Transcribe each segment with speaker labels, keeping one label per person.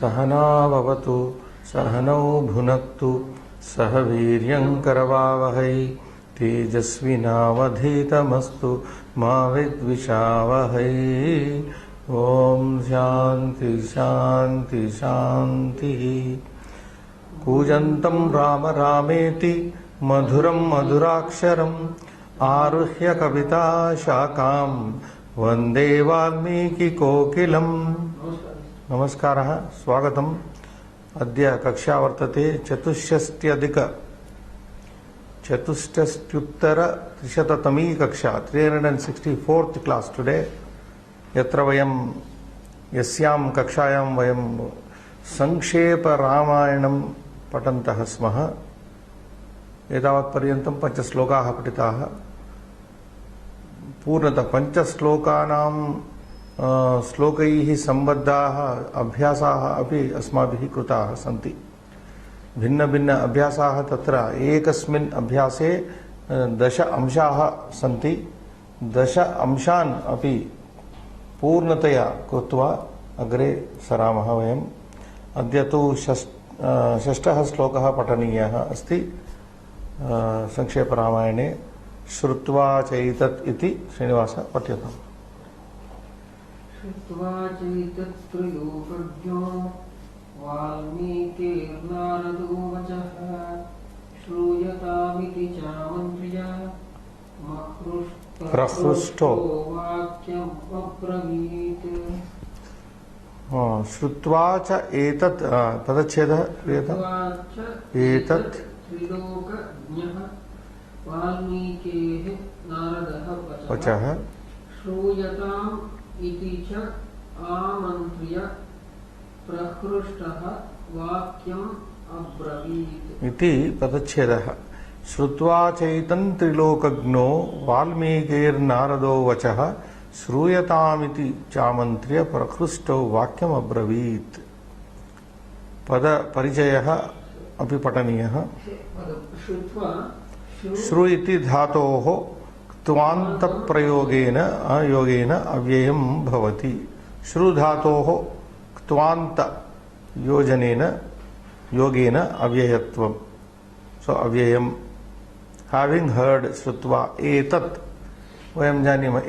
Speaker 1: सहना भवतु सहनौ भुनक्तु सह वीर्यं करवावहै तेजस्विनावधीतमस्तु मा विद्विषावहै। ओम शांति शांति शांति। कूजन्तं राम रामेति मधुरं मधुराक्षरम् आरुह्य कविता शाखां वन्दे वाल्मीकिकोकिलम्। नमस्कारः, स्वागतम्। अद्य कक्षा वर्तते चतुष्टष्ट्युत्तरत्रिशततमी कक्षा, 364th क्लास टुडे। यत्र वयं यस्यां कक्षायां वयं संक्षेप रामायणं पठन्तः स्मः। एतावत्पर्यन्तं 5 श्लोकाः पठिताः। पूर्णतः 5 श्लोकानां श्लोकैः सम्बद्धाः अभ्यासाः अपि अस्माभिः कृताः सन्ति। भिन्न भिन्न अभ्यासाः, तत्र एकस्मिन् अभ्यासे 10 अंशाः सन्ति। 10 अंशान् अपि पूर्णतया कृत्वा अग्रे सरामः वयम्। अद्य तु षष्ठः श्लोकः पठनीयः अस्ति संक्षेपरामायणे। श्रुत्वा चैतत् इति श्रीनिवास पठ्यताम्।
Speaker 2: श्रुत्वा चैतत् त्रयोपज्ञो वाल्मीकिर्नारदो वचः श्रूयतामिति चामन्त्र्य प्रहृष्टो वाक्यमब्रवीत्।
Speaker 1: श्रुत्वा च एतत् पदच्छेदः क्रियते। एतत्
Speaker 2: त्रिलोकज्ञः वाल्मीकेः नारदः
Speaker 1: वचः
Speaker 2: श्रूयताम् इति च आमन्त्र्य प्रहृष्टः वाक्यम् अब्रवीत्
Speaker 1: इति पदच्छेदः। श्रुत्वा चैतं त्रिलोकज्ञो वाल्मीकिर्नारदो वचः श्रूयतामिति चामन्त्र्य प्रहृष्टो वाक्यम् अब्रवीत्। पद परिचयः अपि पठनीयः। श्रु इति धातोः क्त्वान्तप्रयोगेन योगेन अव्ययं भवति। श्रु धातोः क्त्वान्त योगेन अव्ययत्वम्। सो अव्ययम्। हैविंग हर्ड श्रुत्वा एतत्, वयं जानीमः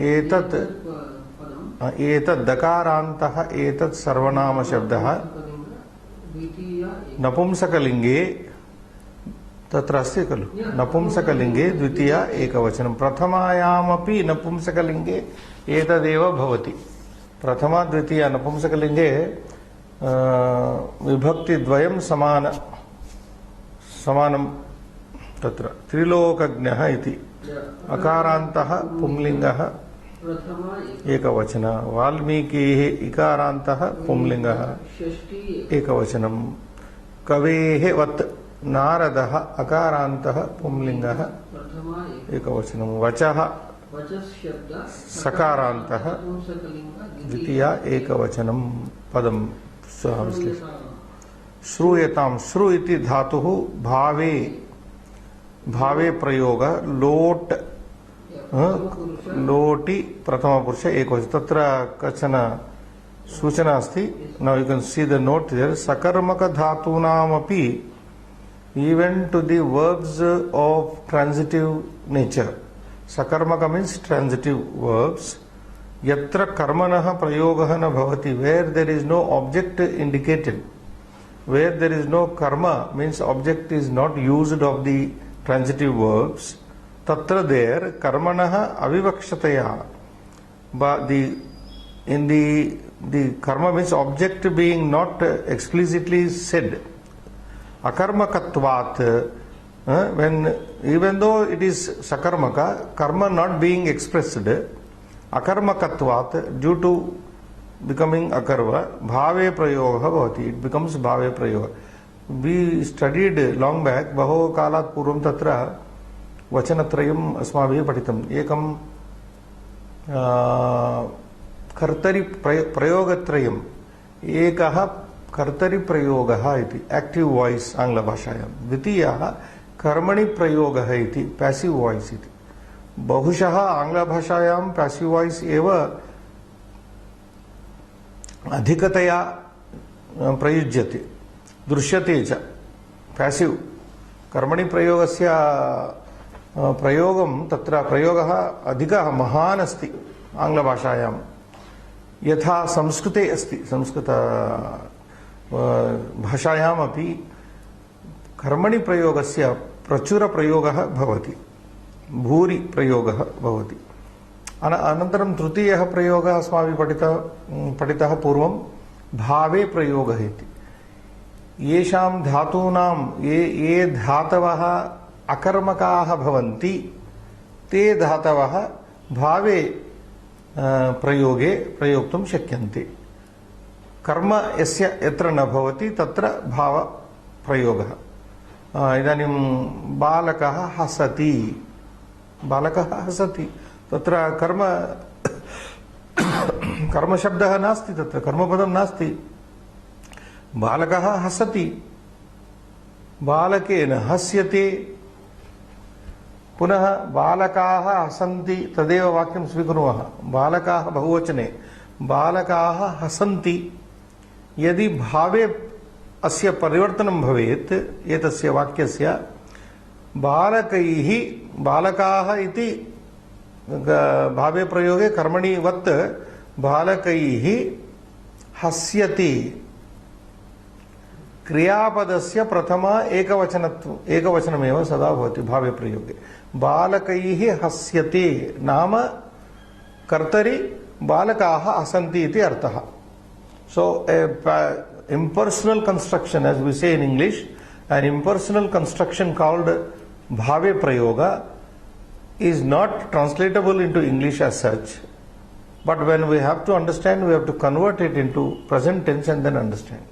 Speaker 1: एतत् दकारान्तः एतत् सर्वनाम शब्दः नपुंसकलिङ्गे तत्र अस्ति खलु। नपुंसकलिङ्गे द्वितीया एकवचनं। प्रथमायामपि नपुंसकलिङ्गे एतदेव भवति। प्रथमा द्वितीया नपुंसकलिङ्गे विभक्तिद्वयं समानं तत्र। त्रिलोकज्ञः इति अकारान्तः पुंलिङ्गः एकवचन। वाल्मीकिः इकारान्तः पुंलिङ्गः एकवचनं। कवेः वत् नारदः अकारान्तः पुंलिङ्गः एकवचनं। वचः सकारान्तः द्वितीया एकवचनं पदं। श्रूयतां। श्रु इति धातुः भावे प्रयोग। लोटि प्रथमपुरुष एकवचनं। तत्र कचन सूचना अस्ति। Now you can see the note here. सकर्मक धातूनामपि even to the verbs of transitive nature. Sakarmaka means transitive verbs. Yatra karmanah prayogah na bhavati, where there is no object indicated, where there is no karma means object is not used of the transitive verbs. Tatra there karmanah avivakshataya, but the karma means object being not explicitly said. Akarmakatvat, when even though it is sakarmaka, karma not being expressed, akarmakatvat, due to becoming akarva, bhave prayoga bhavati, it becomes bhave prayoga. We studied long back, baho kalat purvam tatra vachanatrayam asmabhi patitam. Ekam kartari prayogatrayam, ekah कर्तरि प्रयोगः इति active voice आंग्ल भाषायां। द्वितीयः कर्मणि प्रयोगः इति passive voice इति। बहुशः आंग्ल भाषायां पैसिव वॉइस एव अधिकतया प्रयुज्यते दृश्यते च पैसिव् कर्मणि प्रयोगस्य प्रयोगं तत्र प्रयोगः अधिकः महान् अस्ति आङ्ग्लभाषायां यथा संस्कृते अस्ति संस्कृत भाषायामपि कर्मणि प्रयोगस्य प्रचुरप्रयोगः भवति भूरि प्रयोगः भवति अनन्तरं तृतीयः प्रयोगः अस्माभिः पठितः पूर्वं भावे प्रयोगः इति येषां धातूनां ये धातवः अकर्मकाः भवन्ति ते धातवः भावे प्रयोगे प्रयोक्तुं शक्यन्ते कर्म यस्य यत्र न भवति तत्र भाव प्रयोगः इदानीं बालकः हसति तत्र कर्मशब्दः नास्ति तत्र कर्मपदं नास्ति बालकः हसति बालकेन हस्यते पुनः बालकाः हसन्ति तदेव वाक्यं स्वीकुर्मः बालकाः बहुवचने बालकाः हसन्ति यदि भावे अस्य परिवर्तनं भवेत् एतस्य वाक्यस्य बालकैः बालकाः इति भावे प्रयोगे कर्मणि वत् बालकैः हस्यति क्रियापदस्य प्रथम एकवचनमेव सदा भवति भावे प्रयोगे बालकैः हस्यते नाम कर्तरि बालकाः हसन्ति इति अर्थः सो impersonal construction as we say in English an impersonal construction called bhave prayoga is not translatable into English as such but when we have to understand we have to convert it into present tense and then understand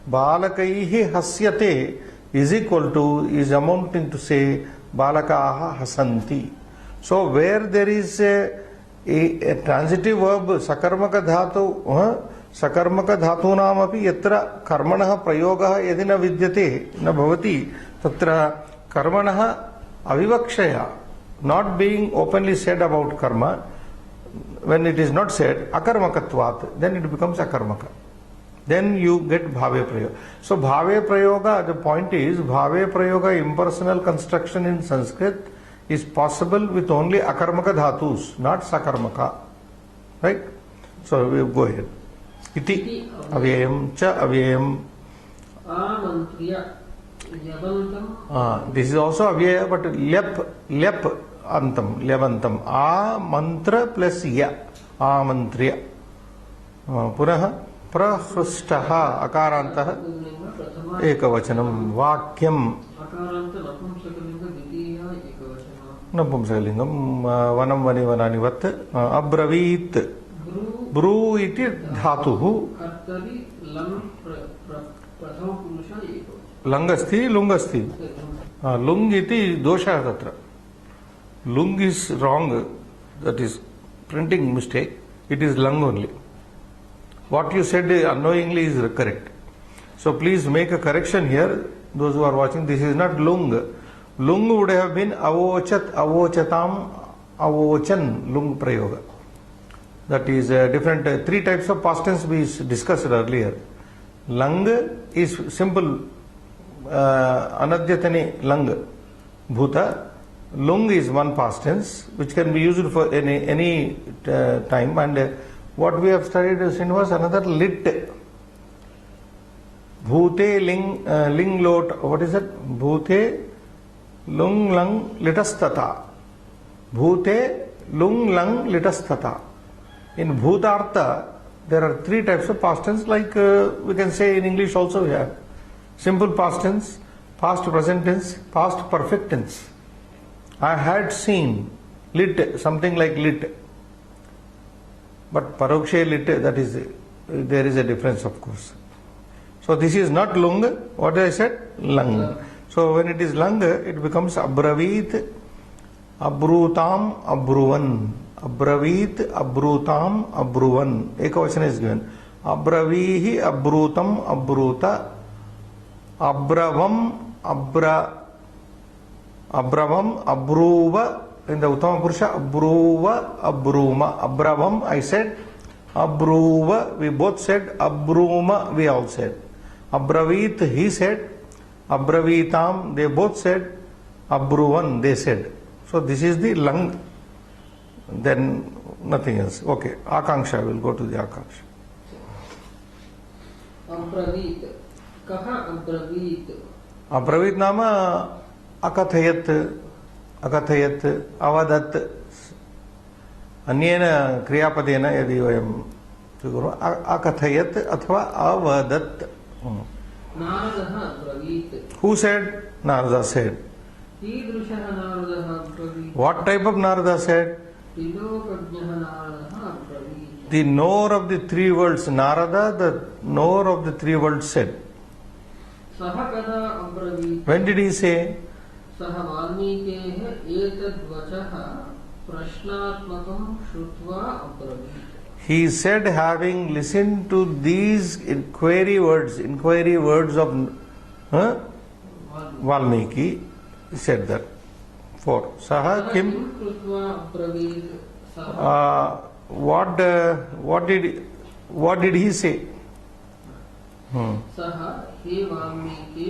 Speaker 1: balakaihi hasyate is equal to is amounting to say balakaha hasanti so where there is a transitive verb sakarmaka dhatu सकर्मक धातूनामपि यत्र कर्मणः प्रयोगः यदि न विद्यते न भवति तत्र कर्मणः अविवक्षया not being openly said about karma when it is not said akarmakatvat then it becomes akarmaka then you get bhave prayoga so bhave prayoga the point is bhave prayoga impersonal construction in Sanskrit is possible with only akarmaka dhatus not sakarmaka right so we go ahead इति अव्ययम च अव्ययम
Speaker 2: आमंत्र्य यवंतम
Speaker 1: this is also अव्यय but ल्यप अंतम ल्यवंतम आमंत्र plus य आमंत्र्य पुनः प्रहृष्टः अकारान्तः एकवचनं वाक्यम
Speaker 2: अकारान्त नपुंसकलिंग द्वितीय एकवचनं
Speaker 1: नपुंसकलिंगं वनं वने वनानि वत् अब्रवीत् ब्रू इति धातुः
Speaker 2: कर्तरि लंग प्रथम पुरुष एकवचनं
Speaker 1: लंग अस्ति लुंग अस्ति लुंग इति दोषः तत्र लुंग is wrong that is printing mistake it is lung only what you said unknowingly is correct so please make a correction here those who are watching this is not lung lung would have been avochat avochatam avochan lung prayoga that is different three types of past tense we discussed earlier lung is simple anadyatane lung bhuta lung is one past tense which can be used for any time and what we have studied in was another lit bhute ling lot what is it bhute lung lang litastata bhute lung lang litastata in bhutartha there are three types of past tense like we can say in English also we have simple past tense past present tense past perfect tense I had seen lit something like lit but parokshe lit that is there is a difference of course so this is not lung what I said lung so when it is lung it becomes abravit abrutam abruvan abravit abrutam abruvan ekavachana is given abravihi abrutam abruta abravam abravam abruva in the uttama purusha abruva abruma abravam I said abruva we both said abruma we all said Abravit, he said. Abravitam, they both said. Abruvan, they said. So this is the lung. Then nothing else. Okay, Akanksha, we'll go to the Akanksha.
Speaker 2: अब्रवीत कः अब्रवीत
Speaker 1: अब्रवीत नाम अकथयत् अकथयत् अवदत् अन्येन क्रियापदेन यदि वयं स्वीकुर्मः अकथयत् अथवा अवदत्.
Speaker 2: नारदः अब्रवीत.
Speaker 1: Who said? Narada said.
Speaker 2: कीदृशः नारदः अब्रवीत?
Speaker 1: What type of Narada said?
Speaker 2: त्रिलोकज्ञः नारदः अब्रवीत.
Speaker 1: The knower of the three worlds, Narada, the knower of the three worlds said.
Speaker 2: सः कदा अब्रवीत?
Speaker 1: When did he say?
Speaker 2: सः वाल्मीकेः एतद्वचः प्रश्नात्मकं श्रुत्वा अब्रवीत.
Speaker 1: He said, having listened to these inquiry words of Valmiki, he said that. 4. Saha kim?
Speaker 2: कृत्वा अब्रवीत. सः
Speaker 1: What did he say?
Speaker 2: सः हे वाल्मीके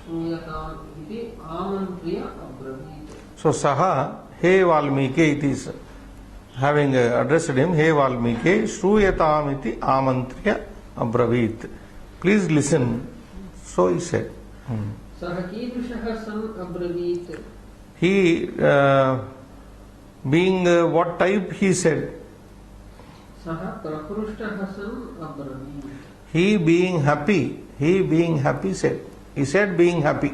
Speaker 2: श्रूयताम् इति आमन्त्र्य अब्रवीत.
Speaker 1: So Saha, he Valmiki, it is having addressed him, he Valmiki, Shruyatam iti amantriya abravit. Please listen. So he said.
Speaker 2: सः कीदृशः सन् अब्रवीत?
Speaker 1: He, being what type, he said.
Speaker 2: सः प्रकृष्टः सन् अब्रवीत.
Speaker 1: He being happy said. He said being happy.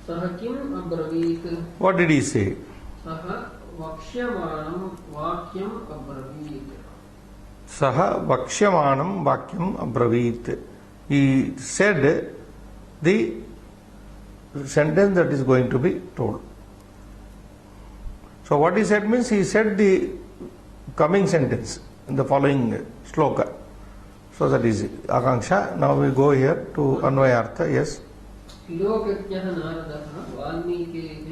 Speaker 2: सः किम् अब्रवीत?
Speaker 1: What did he say?
Speaker 2: सः वक्ष्यमाणं वाक्यम् अब्रवीत.
Speaker 1: Saha vaksyamanam vakyam abravit. He said the sentence that is going to be told. So what he said means he said the coming sentence in the following shloka. So that is Akanksha. Now we go here to Anvayartha. Yes.
Speaker 2: त्रिलोकज्ञः नारदः वाल्मीकेः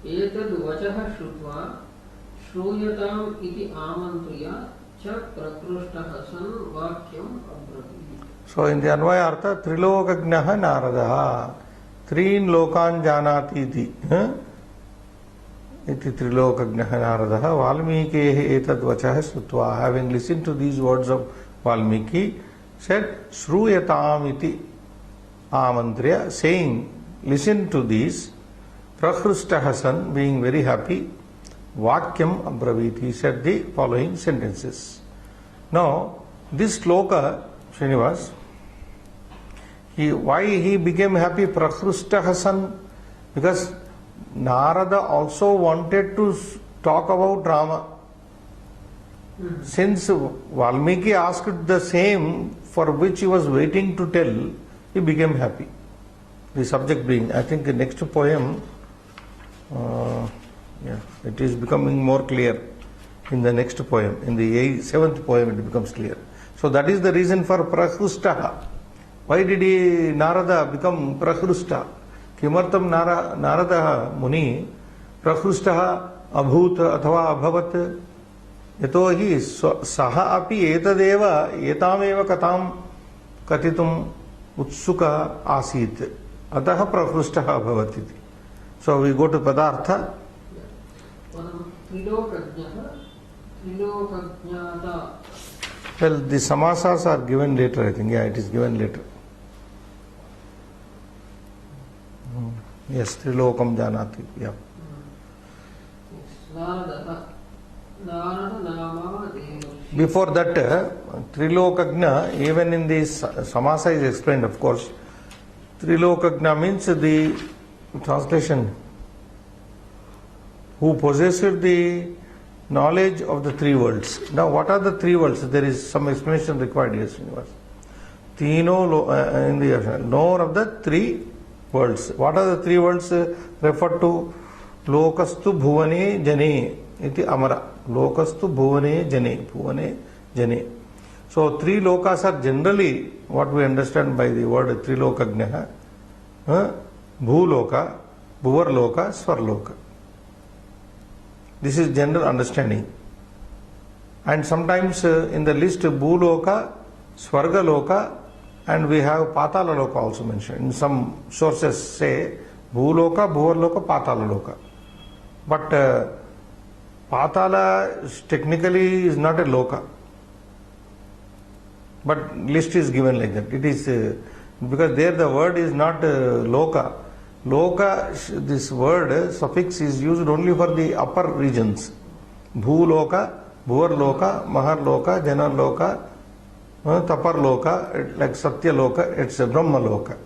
Speaker 2: एतद्वचः श्रुत्वा श्रूयताम् इति आमन्त्र्य च प्रकृष्टः सन् वाक्यम् अब्रवीत्.
Speaker 1: So in the Anvayartha, Trilokagnaha Naradaha, Trin Lokan Janati iti. Iti Trilokagnaha Naradaha, Valmikehe etadvachah sutva. Having listened to these words of Valmiki, said, Shruyatam iti amantriya, saying, listen to these, Prakrishtaha san, being very happy, Vakyam abravit, he said the following sentences. Now, this sloka, Srinivas, why he became happy, Prakrishtaha san? Because Narada also wanted to talk about Rama. Since Valmiki asked the same for which he was waiting to tell, he became happy. The subject being, I think the next poem, it is becoming more clear in the next poem. In the 7th poem it becomes clear. So that is the reason for Prakrustaha. Why did Narada become Prakrusta? Kimartam Narada Muni Prakrustaha abhut athva abhavat yatohi saha api etadeva etameva katam katitum utsuka asit ataha Prakrustaha abhavat. So we go to Padartha. Well, the samasas are given later, I think. Yeah, it is given later. Yes, Trilokam Janati. Yeah. Before that, Trilokagna, even in the samasa is explained, of course. Trilokagna means the translation, who possessed the knowledge of the three worlds. Now, what are the three worlds? There is some explanation required here, Srinivas. Tino in the knower of the three worlds. What are the three worlds referred to? Lokastu bhuvane jane iti amara. Lokastu bhuvane jane. Bhuvane jane. So, three lokas are generally what we understand by the word Trilokagnaha. Bhuloka, Bhuvarloka, Swarloka. This is general understanding. And sometimes in the list Bhuloka, Swargaloka and we have Patala Loka also mentioned. In some sources say Bhuloka, Bhuvarloka, Patala Loka. But Patala technically is not a Loka. But list is given like that. It is because there the word is not Loka. Loka, this word suffix is used only for the upper regions. Bhuloka, Bhuvarloka, Maharloka, Janarloka, Tapar Loka, like Satya Loka, it's a Brahma Loka.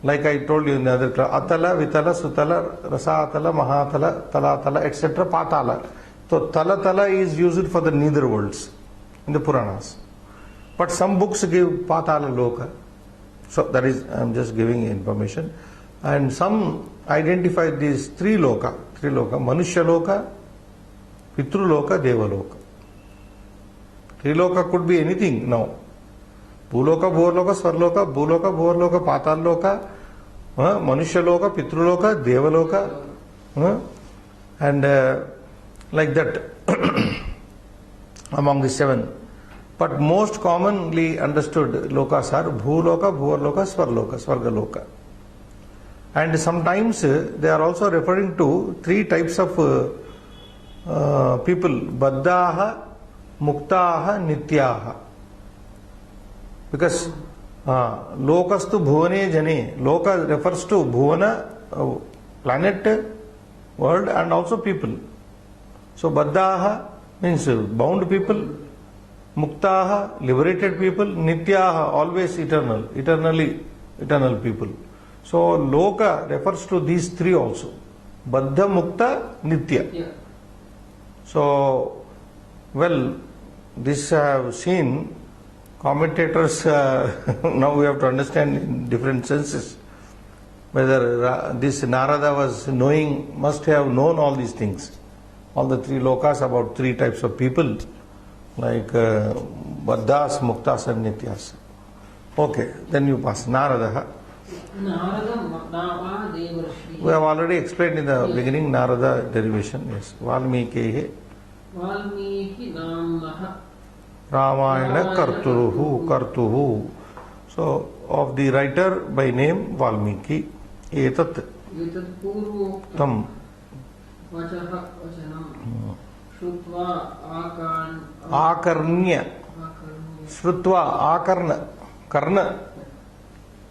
Speaker 1: Like I told you in the other class, Atala, Vitala, Sutala, Rasatala, Mahatala, Talatala, etc. Patala. So Talatala is used for the nether worlds in the Puranas. But some books give Patala Loka. So that is, I am just giving information. And some identify these three Loka, Manusya Loka, Pitru Loka, Deva Loka. Triloka could be anything now. Bhuloka, Bhuvarloka, Svarloka, Bhuloka, Bhuvarloka, Patalloka, Manusya Loka, Pitruloka, Deva Loka, and like that among the seven. But most commonly understood lokas are Bhuloka, Bhuvarloka, Svarloka, Svargaloka. And sometimes they are also referring to three types of people, Baddhaha, Muktaha, Nityaha. Because Lokastu Bhuvane Jane, Loka refers to Bhuvana, planet, world, and also people. So Baddhaha means bound people, Muktaha, liberated people, Nityaha, always eternal, eternal people. So Loka refers to these three also. Baddha, Mukta, Nitya.
Speaker 2: Yeah.
Speaker 1: So, well, this I have seen commentators, now we have to understand in different senses whether this Narada was knowing, must have known all these things, all the three lokas, about three types of people like Baddhas, Muktas and Nityas. Okay, then you pass. Narada.
Speaker 2: Narada Nava Devarshi.
Speaker 1: We have already explained in the beginning Narada derivation. Yes. Valmiki
Speaker 2: Namnaha
Speaker 1: Ramayana Kartuhu. So, of the writer by name Valmiki. Etat
Speaker 2: Etat Purvoktam Vachanam Shrutva
Speaker 1: Akarnya. Shrutva Akarna. Karna.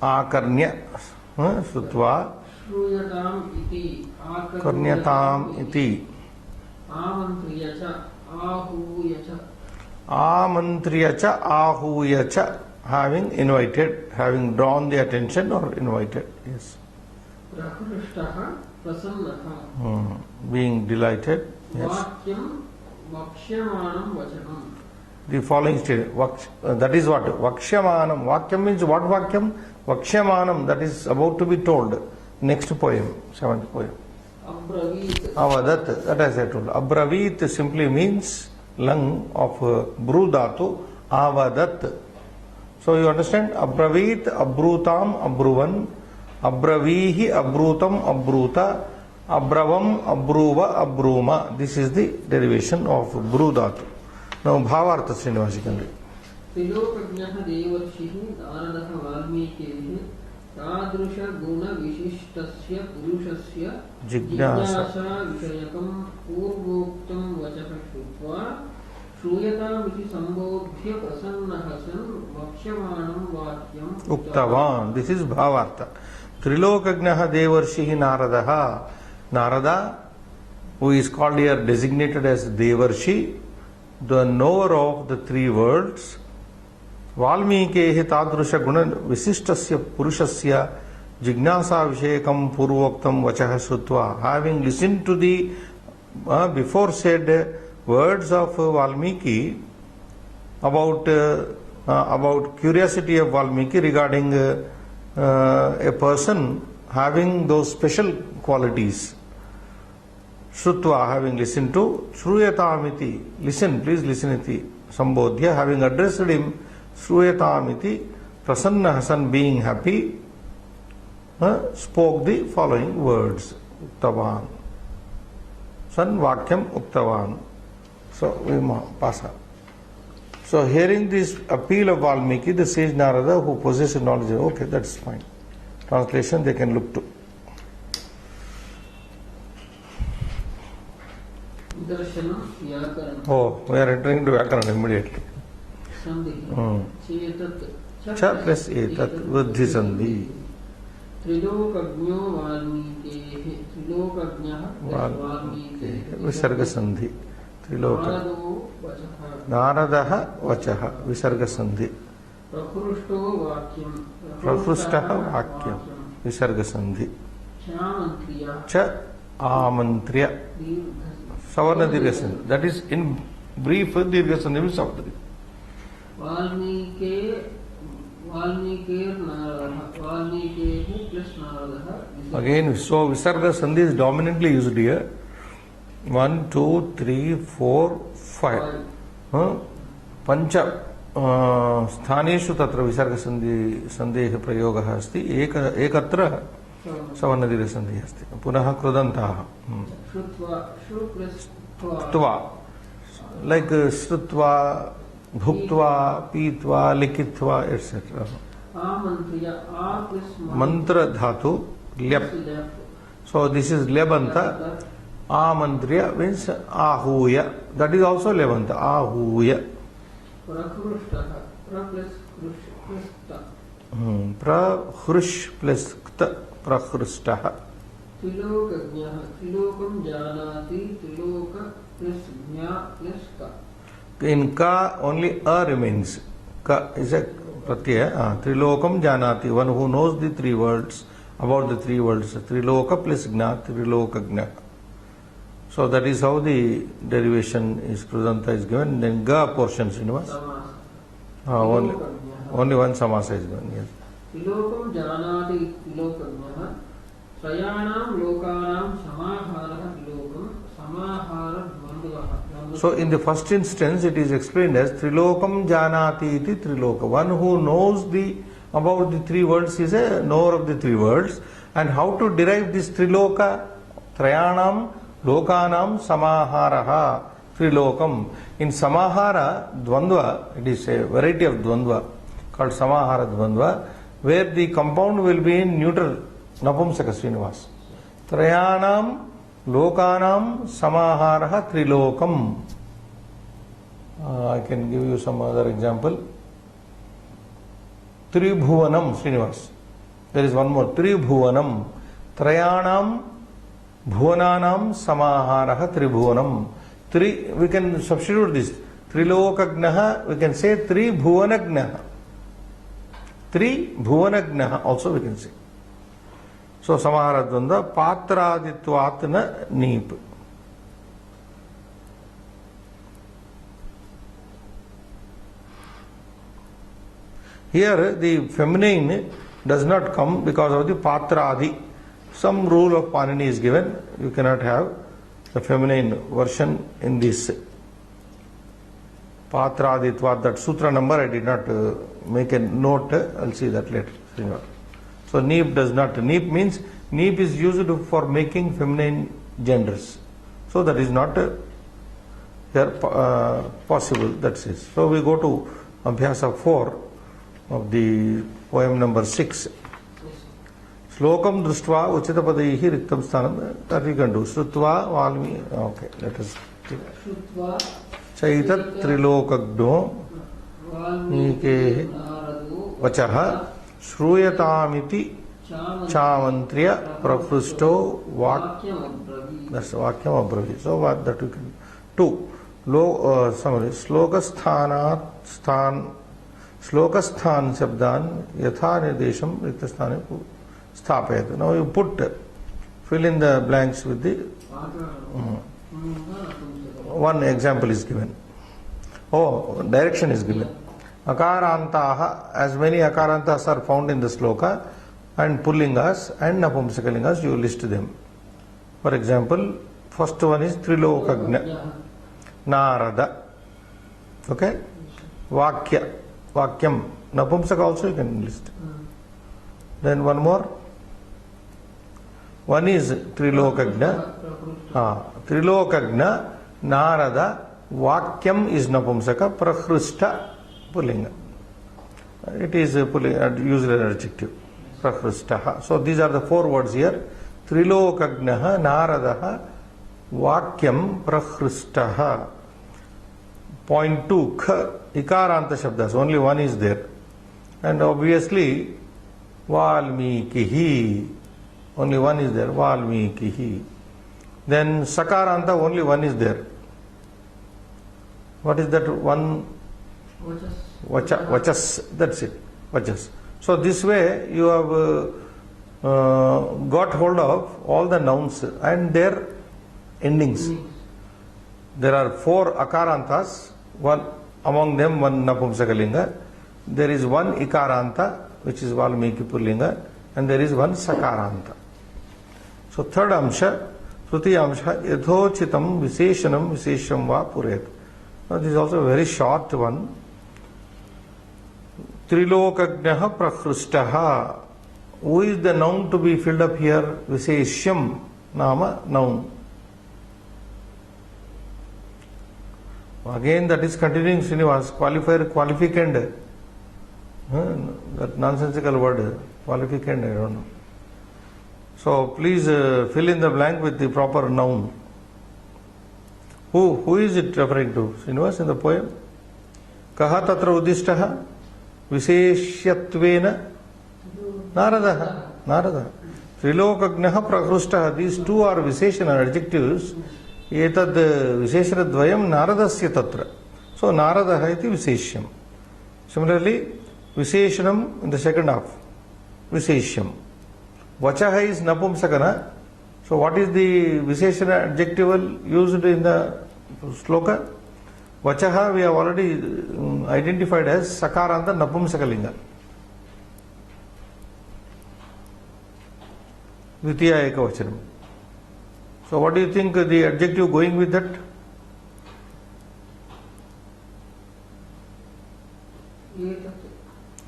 Speaker 1: Akarnya. Shrutva
Speaker 2: Shruyatam iti
Speaker 1: Karnyatam iti.
Speaker 2: Amantriyacha Ahuyacha.
Speaker 1: Amantriyacha Ahuyacha. Having invited, having drawn the attention or invited. Yes.
Speaker 2: Prakrishtaha Prasannaha.
Speaker 1: Being delighted. Yes.
Speaker 2: Vakyam Vaksyamanam Vachanam.
Speaker 1: The following statement. That is what? Vaksyamanam. Vakyam means what Vakyam? Vaksyamanam, that is about to be told. Next poem, seventh poem.
Speaker 2: Abravit.
Speaker 1: Avadat, that as I told. Abravit simply means lung of bru dhatu. Avadat. So you understand? Abravit, abrutam, abruvan. Abravihi, abrutam, abruta. Abravam, abruva, abruma. This is the derivation of bru dhatu. Now Bhavartha Srinivasi can read.
Speaker 2: Trilokajnaha Devarshihi Naradaha Valmikehi Tadrusha Guna Vishishtasya Purushasya
Speaker 1: Jignasa
Speaker 2: Vishayakam Purvoktam Vachaha Shrutva Shruyata Vishi Sambodhya Prasannahasan Vaksyamanam Vakyam
Speaker 1: Uktavan. This is Bhavartha. Trilokajnaha Devarshihi Naradaha. Narada, who is called here, designated as Devarshi, the knower of the three worlds. Valmikehi Tadrusha Guna Visishtasya Purushasya Jignasa Vishayakam Purvoktam Vachaha Shrutva. Having listened to the before said words of Valmiki about curiosity of Valmiki regarding a person having those special qualities. Shrutva, having listened to, Shruyatamiti, listen, please listen iti, Sambodhya, having addressed him, Shruyatamiti, Prasanna Hasan, being happy, spoke the following words, Uktavan. San Vakyam Uktavan. So we pass on. So hearing this appeal of Valmiki, the sage Narada who possesses knowledge, okay, that's fine. Translation they can look to.
Speaker 2: Darshanam Vyakaranam.
Speaker 1: Oh, we are entering into Vyakaran immediately.
Speaker 2: Sandhi. Chetat.
Speaker 1: Cha plus etat, Vruddhi Sandhi.
Speaker 2: Trilokagno Valmikehe. Trilokagnyah plus Valmikehe.
Speaker 1: Visarga Sandhi. Triloka.
Speaker 2: Narado Vachaha.
Speaker 1: Naradaha Vachaha. Visarga Sandhi.
Speaker 2: Prakrushto Vakyam.
Speaker 1: Prafrustaha Vakyam. Visarga Sandhi.
Speaker 2: Chamantriya.
Speaker 1: Cha Amantriya. Savarna Dirgha Sandhi. That is in brief, Dirgha Sandhi means Savarna Dirgha.
Speaker 2: Valmikir Naradaha. Valmikehu plus Naradaha.
Speaker 1: Again, so Visarga Sandhi is dominantly used here. 1, 2, 3, 4, 5. Pancha स्थानेषु तत्र विसर्गसन्धि सन्धेः प्रयोगः अस्ति एकत्र सवर्णदीर्घसन्धिः अस्ति पुनः कृदन्ताः त्वा like श्रुत्वा भुक्त्वा पीत्वा लिखित्वा एटसेट्रा मंत्र धातु ल्यप सो दिस इज ल्यबंत आमंत्र्य मीन्स आहूय दैट इज आल्सो ल्यबंत आहूय प्रहृष प्लस क्त प्रहृष्टः
Speaker 2: त्रिलोकज्ञः त्रिलोकं जानाति त्रिलोक प्लस ज्ञा प्लस का
Speaker 1: in ka only a remains ka is a pratyaya trilokam janati one who knows the three words about the three words triloka plus gna trilokagna so that is how the derivation is krudanta is given then ga portion Srinivas only one samasa is given yes
Speaker 2: त्रिलोकं जानाति त्रिलोकज्ञः त्रयाणां लोकानां समाहारः त्रिलोकं समाहार द्वन्द्वः
Speaker 1: So in the first instance it is explained as Trilokam Janati iti Triloka. One who knows about the three words is a knower of the three words. And how to derive this Triloka? Trayanam Lokanam Samaharaha Trilokam. In Samahara Dvandva, it is a variety of Dvandva called Samahara Dvandva, where the compound will be in neutral Napumsaka Srinivas. Trayanam Lokanam Samaharaha Trilokam. I can give you some other example. Tribhuvanam Srinivas. There is one more. Tribhuvanam. Trayanam Bhuvananam Samaharaha Tribhuvanam. We can substitute this. Trilokagnaha, we can say Tribhuvanagnaha. Tribhuvanagnaha also we can say. So Samahara Dvandva Patraditvatna Neep. Here the feminine does not come because of the Patradi. Some rule of Panini is given. You cannot have the feminine version in this Patraditvat. That sutra number I did not make a note. I'll see that later. So Neep does not. Neep means Neep is used for making feminine genders. So that is not here possible. That's it. So we go to Abhyasa 4 of the poem number 6. Slokam Društva Uchitapadaihi Riktam Sthanam. That we can do. Shrutva Valmi. Okay, let us. Chaitat Trilokagno Nike Vachaha Shruyatamiti Chamantriya Praprusto Vakyam. That's Vakyam Abbravi. So what that we can do. Summary. Slokasthan Shabdan Yatha Nirdesham Riktastane Sthapayat. Now you fill in the blanks with the one example is given. Oh, direction is given. Akarantaha, as many akarantas are found in the sloka, and pullingas and napumsakalingas, you list them. For example, first one is Trilokagna, Narada. Okay? Vakya, Vakyam. Napumsaka also you can list. Then one more. One is Trilokagna. Trilokagna, Narada, Vakyam is Napumsaka, Prahrishta Pullinga. It is usually an adjective. Prahrishtaha. So these are the 4 words here. Trilokagnaha, Naradaha, Vakyam, Prahrishtaha. Point 2, Kha, Ikaranta Shabdas. Only one is there. And obviously, Valmikihi. Only one is there. Valmikihi. Then Sakaranta, only one is there. What is that one? Vachas. That's it. Vachas. So this way you have got hold of all the nouns and their endings. There are 4 akarantas. One among them one Napumsakalinga. There is one Ikaranta, which is Valmiki Pullinga, and there is one Sakaranta. So third amsha, Tritiya amsha, Yathochitam Viseshanam Visesham Va Puret. Now this is also a very short one. Trilokagnaha Prahrishtaha. Who is the noun to be filled up here? Viseshyam Nama, noun. Again that is continuing Srinivas, qualifier, qualificand. That nonsensical word, qualificand, I don't know. So please fill in the blank with the proper noun. Who is it referring to? Srinivas in the poem? Kaha tatra udishtaha? Viseshyattvena? Naradaha. Narada. Trilokagnaha Prahrishtaha. These 2 are Viseshana adjectives. Etad Visheshanadvayam Naradasya tatra. So Naradaha iti Viseshyam. Similarly, Viseshanam in the second half. Viseshyam. Vachaha is Napumsakana. So what is the Visheshana adjectival used in the sloka? Vachaha we have already identified as Sakaranta Napumsakalinga. Dvitiya Ekavachanam. So what do you think the adjective going with that?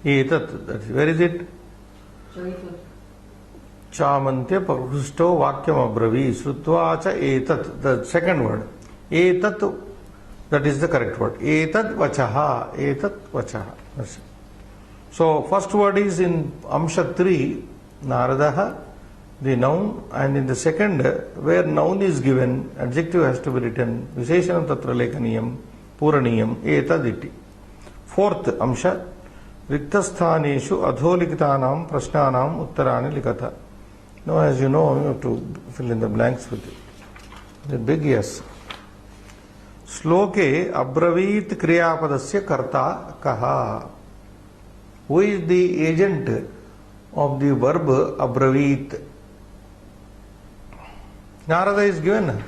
Speaker 1: Etat. Where is it? Chamantya Prahrishto Vakyam Abravi Srutva cha etat. The second word. Etat, that is the correct word. Etat vachaha. Etat vachaha. So first word is in Amsha 3, Naradaha, the noun, and in the second, where noun is given, adjective has to be written. Visheshanam tatra lekaniyam, puraniyam, etaditi. Fourth Amsha, Riktasthaneshu adholikitanam prashnanam uttarani likata. Now, as you know, you have to fill in the blanks with it. The big yes. Sloke abravit kriyapadasya karta kaha. Who is the agent of the verb abravit? Narada is given.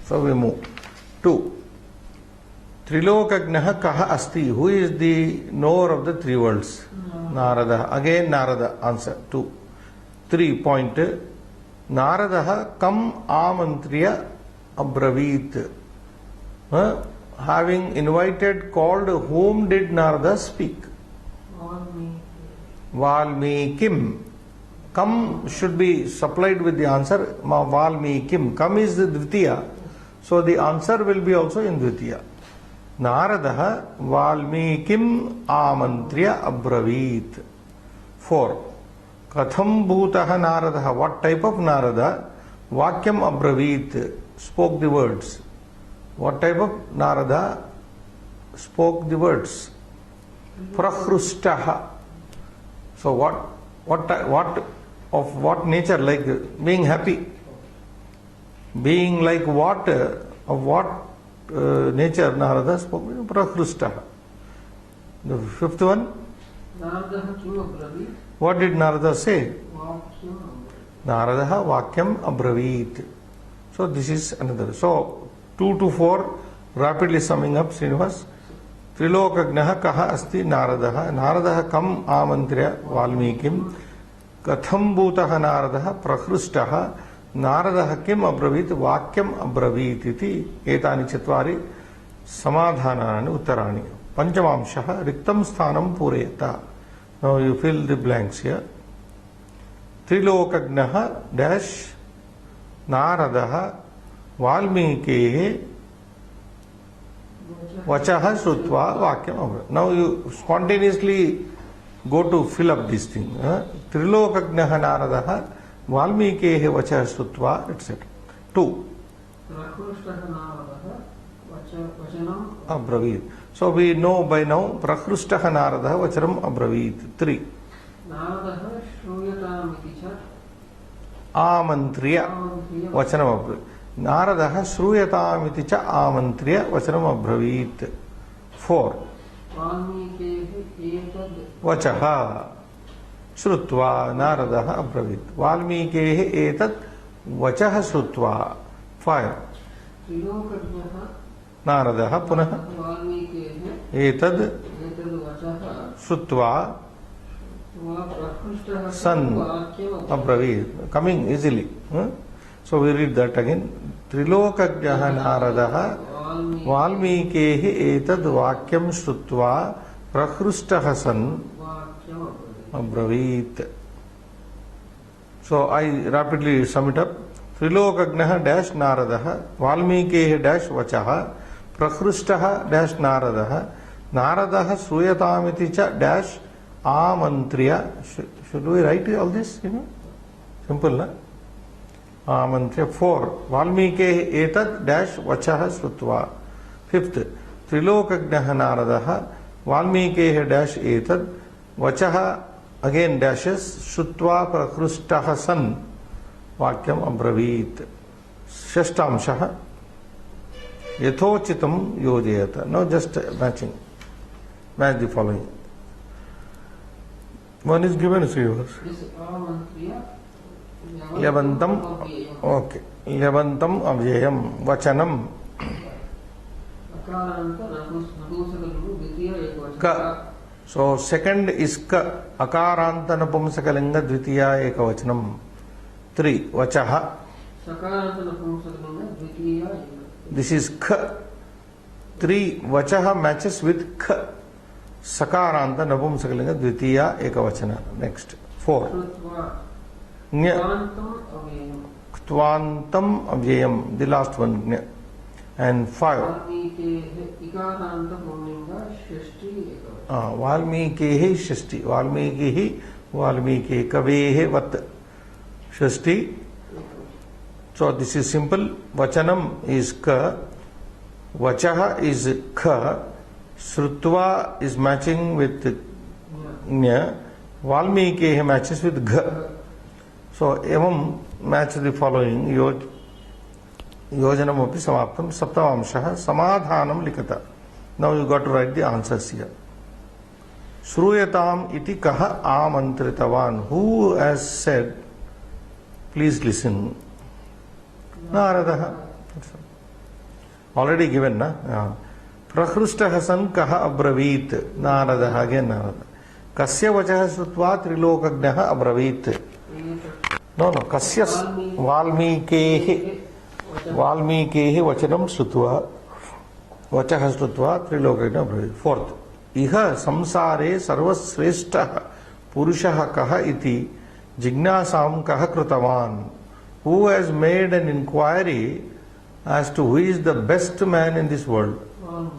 Speaker 1: So we move. 2. Trilokagnaha kaha asti. Who is the knower of the 3 worlds? Narada. Again Narada. Answer. 2. 3 point. Naradaha kam amantriya abravit. Having invited, called, whom did Narada speak? Valmikim. Kam should be supplied with the answer Valmikim. Kam is the Dvitiya. So the answer will be also in Dvitiya. Naradaha Valmikim amantriya abravit. 4. Katham bhutaha Naradaha. What type of Narada? Vakyam abravit. Spoke the words. What type of Narada spoke the words? Prahrishtaha. So of what nature? Like being happy. Being like what? Of what nature Narada spoke? Prahrishtaha. The 5th one. What did Narada say? Naradaha Vakyam abravit. So this is another. So 2 to 4, rapidly summing up, Srinivas. Trilokagnaha kaha asti Naradaha. Naradaha kam amantriya Valmikim. Katham bhutaha Naradaha Prahrishtaha. Naradaha kim abravit Vakyam abravit iti etani chatvari samadhanani uttarani. Panchamamshaha riktam sthanam pureta. Now you fill the blanks here. Trilokagnaha dash Naradaha Valmikehe Vachaha Shrutva Vakyam Abravit. Now you spontaneously go to fill up this thing. Trilokagnaha Naradaha Valmikehe Vachaha Shrutva, etc. 2. Abravit. So we know by now Prakhrustaha Naradaha Vacharam Abravit. 3.
Speaker 2: Naradaha Shruyatamiti cha
Speaker 1: Amantriya Vachanam Abravit. Naradaha Shruyatamiti cha Amantriya Vachanam Abravit. 4.
Speaker 2: Valmikehe etad
Speaker 1: Vachaha Shrutva Naradaha Abravit. Valmikehe etad Vachaha Shrutva. 5.
Speaker 2: Trilokagnaha
Speaker 1: Naradaha Punaha
Speaker 2: Valmikehe
Speaker 1: etad
Speaker 2: etad vachaha
Speaker 1: Shrutva
Speaker 2: prakrishtaha
Speaker 1: San
Speaker 2: vakyam
Speaker 1: Abravit. Coming easily. So we read that again. Trilokagnaha Naradaha Valmikehe etad vakyam Shrutva Prakhrustaha San
Speaker 2: vakyam
Speaker 1: Abravit. So I rapidly sum it up. Trilokagnaha dash Naradaha Valmikehe dash Vachaha Prakhrustaha dash Naradaha Naradaha Sruyatamiti cha dash Amantriya. Should we write all this? Simple, na? Amantriya. 4. Valmikehe etad dash Vachaha Shrutva. 5th. Trilokagnaha Naradaha Valmikehe dash etad Vachaha again dashes Shrutva Prakhrustaha San Vakyam Abravit. 6th. Yathochitam Yojayata. Now just matching. Match the following. One is given, Srivas.
Speaker 2: This amantriya
Speaker 1: Yavantam. Okay. Yavantam Avyayam. Vachanam.
Speaker 2: akaranta napumsakalinga dvitiya ekavachana.
Speaker 1: Ka. So second is ka. Akaranta napumsakalinga dvitiya ekavachanam. 3. Vachaha.
Speaker 2: Sakaranta napumsakalinga dvitiya ekavachana.
Speaker 1: This is ka. 3. Vachaha matches with ka. Sakaranta napumsakalinga dvitiya ekavachana. Next. 4.
Speaker 2: Shrutva
Speaker 1: Nya.
Speaker 2: kvantam avyayam.
Speaker 1: Ktvantam avyayam. The last one. Nya. And 5.
Speaker 2: Valmikehe ikaranta pumlinga shashti ekavachana.
Speaker 1: Valmikehe shashti. Valmikehi. Valmike kavehe vat. Shashti. So this is simple. Vachanam is ka. Vachaha is ka. Shrutva is matching with nya. Valmikehe matches with gha. So evam match the following. Yojanam api samaptam. Saptamamshaha. Samadhanam likata. Now you got to write the answers here. Shruyatam iti kaha amantritavan. Who has said, please listen. Naradaha. Already given, na? Prakhrustaha san kaha abravit. Naradaha. Again Narada. Kasya vachaha shrutva trilokagnaha abravit. No. Kasya Valmikehe. Valmikehe vachanam shrutva. Vachaha shrutva trilokagnaha abravit. 4th. Iha samsare sarvasreshtaha purushaha kaha iti jignasam kaha krutavan. Who has made an inquiry as to who is the best man in this world?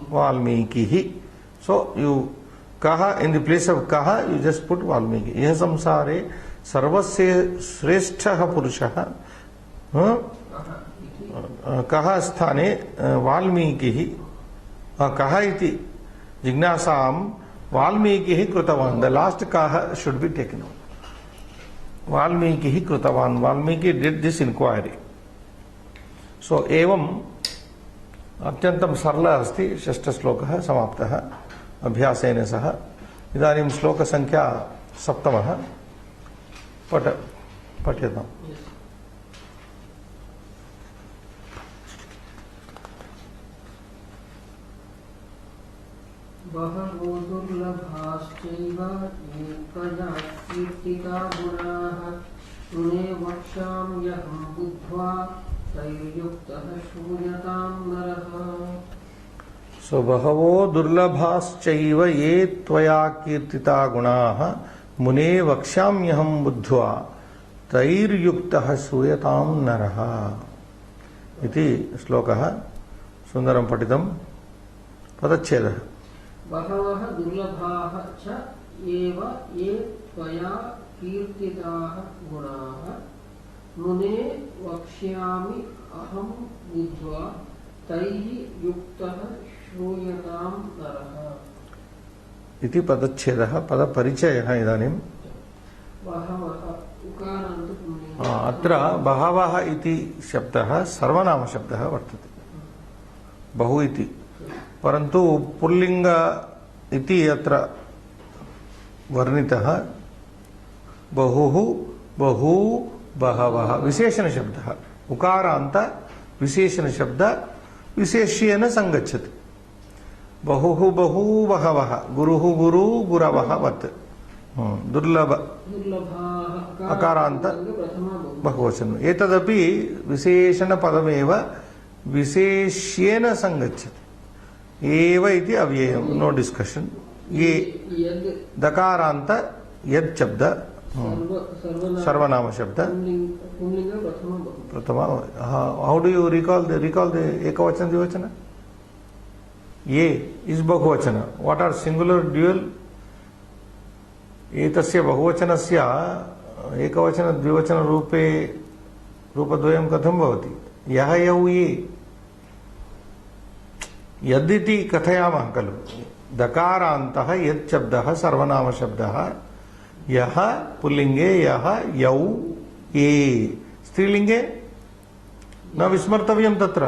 Speaker 1: Valmikihi. So you kaha, in the place of kaha, you just put Valmiki. Iha samsare sarvasya sreshtaha purushaha. Kaha sthane Valmikihi. Kaha iti jignasam Valmikihi krutavan. The last kaha should be taken out. Valmikihi krutavan. Valmiki did this inquiry. So evam अत्यंतम सरल अस्ति. षष्ठ श्लोकः समाप्तः अभ्यासेन सह. इदानीं श्लोक संख्या 7. पठ्यताम्.
Speaker 2: बहवो दुर्लभाश्चैव एकजा कीर्तिता गुणाः पुने वक्ष्याम्यहं बुद्ध्वा तैर्युक्तः श्रूयतां नरः.
Speaker 1: So बहवो दुर्लभाश्चैव ये त्वया कीर्तिता गुणाः मुने वक्ष्याम्यहं बुद्ध्वा तैर्युक्तः श्रूयतां नरः. इति श्लोकः. सुन्दरं पठितम्. पदच्छेदः
Speaker 2: बहवः दुर्लभाः च एव ये त्वया कीर्तिताः गुणाः मुने वक्ष्यामि अहं बुद्ध्वा तैः युक्तः श्रूयतां नरः।
Speaker 1: इति पदच्छेदः पदपरिचयः इदानीं।
Speaker 2: बहवः उकारान्तपुल्लिङ्ग।
Speaker 1: अत्र बहवः इति शब्दः सर्वनामशब्दः वर्तते, बहु इति, परन्तु पुल्लिङ्ग इति अत्र वर्णितः बहुः बहु बहवः विशेषणशब्दः। उकारान्त विशेषणशब्द विशेष्येन संगच्छति। बहुः बहु बहवः गुरुः गुरु गुरवः वत् दुर्लभ अकारान्त बहुवचनम्। एतदपि विशेषणपदमेव विशेष्येन संगच्छति। एव इति अव्ययम्, नो डिस्कशन। ये दकारान्त यद् शब्द सर्वनाम शब्द प्रथमा। How do you recall the एकवचन द्विवचन? ये इज बहुवचन। What are singular dual? एतस्य बहुवचनस्य एकवचन द्विवचन रूपे रूपद्वयं कथं भवति? यः यौ ये यदिति कथयामः खलु। दकारान्तः यत् शब्दः सर्वनाम शब्दः, यः पुल्लिंगे यः यौ ये। स्त्रीलिंगे न विस्मर्तव्यं, तत्र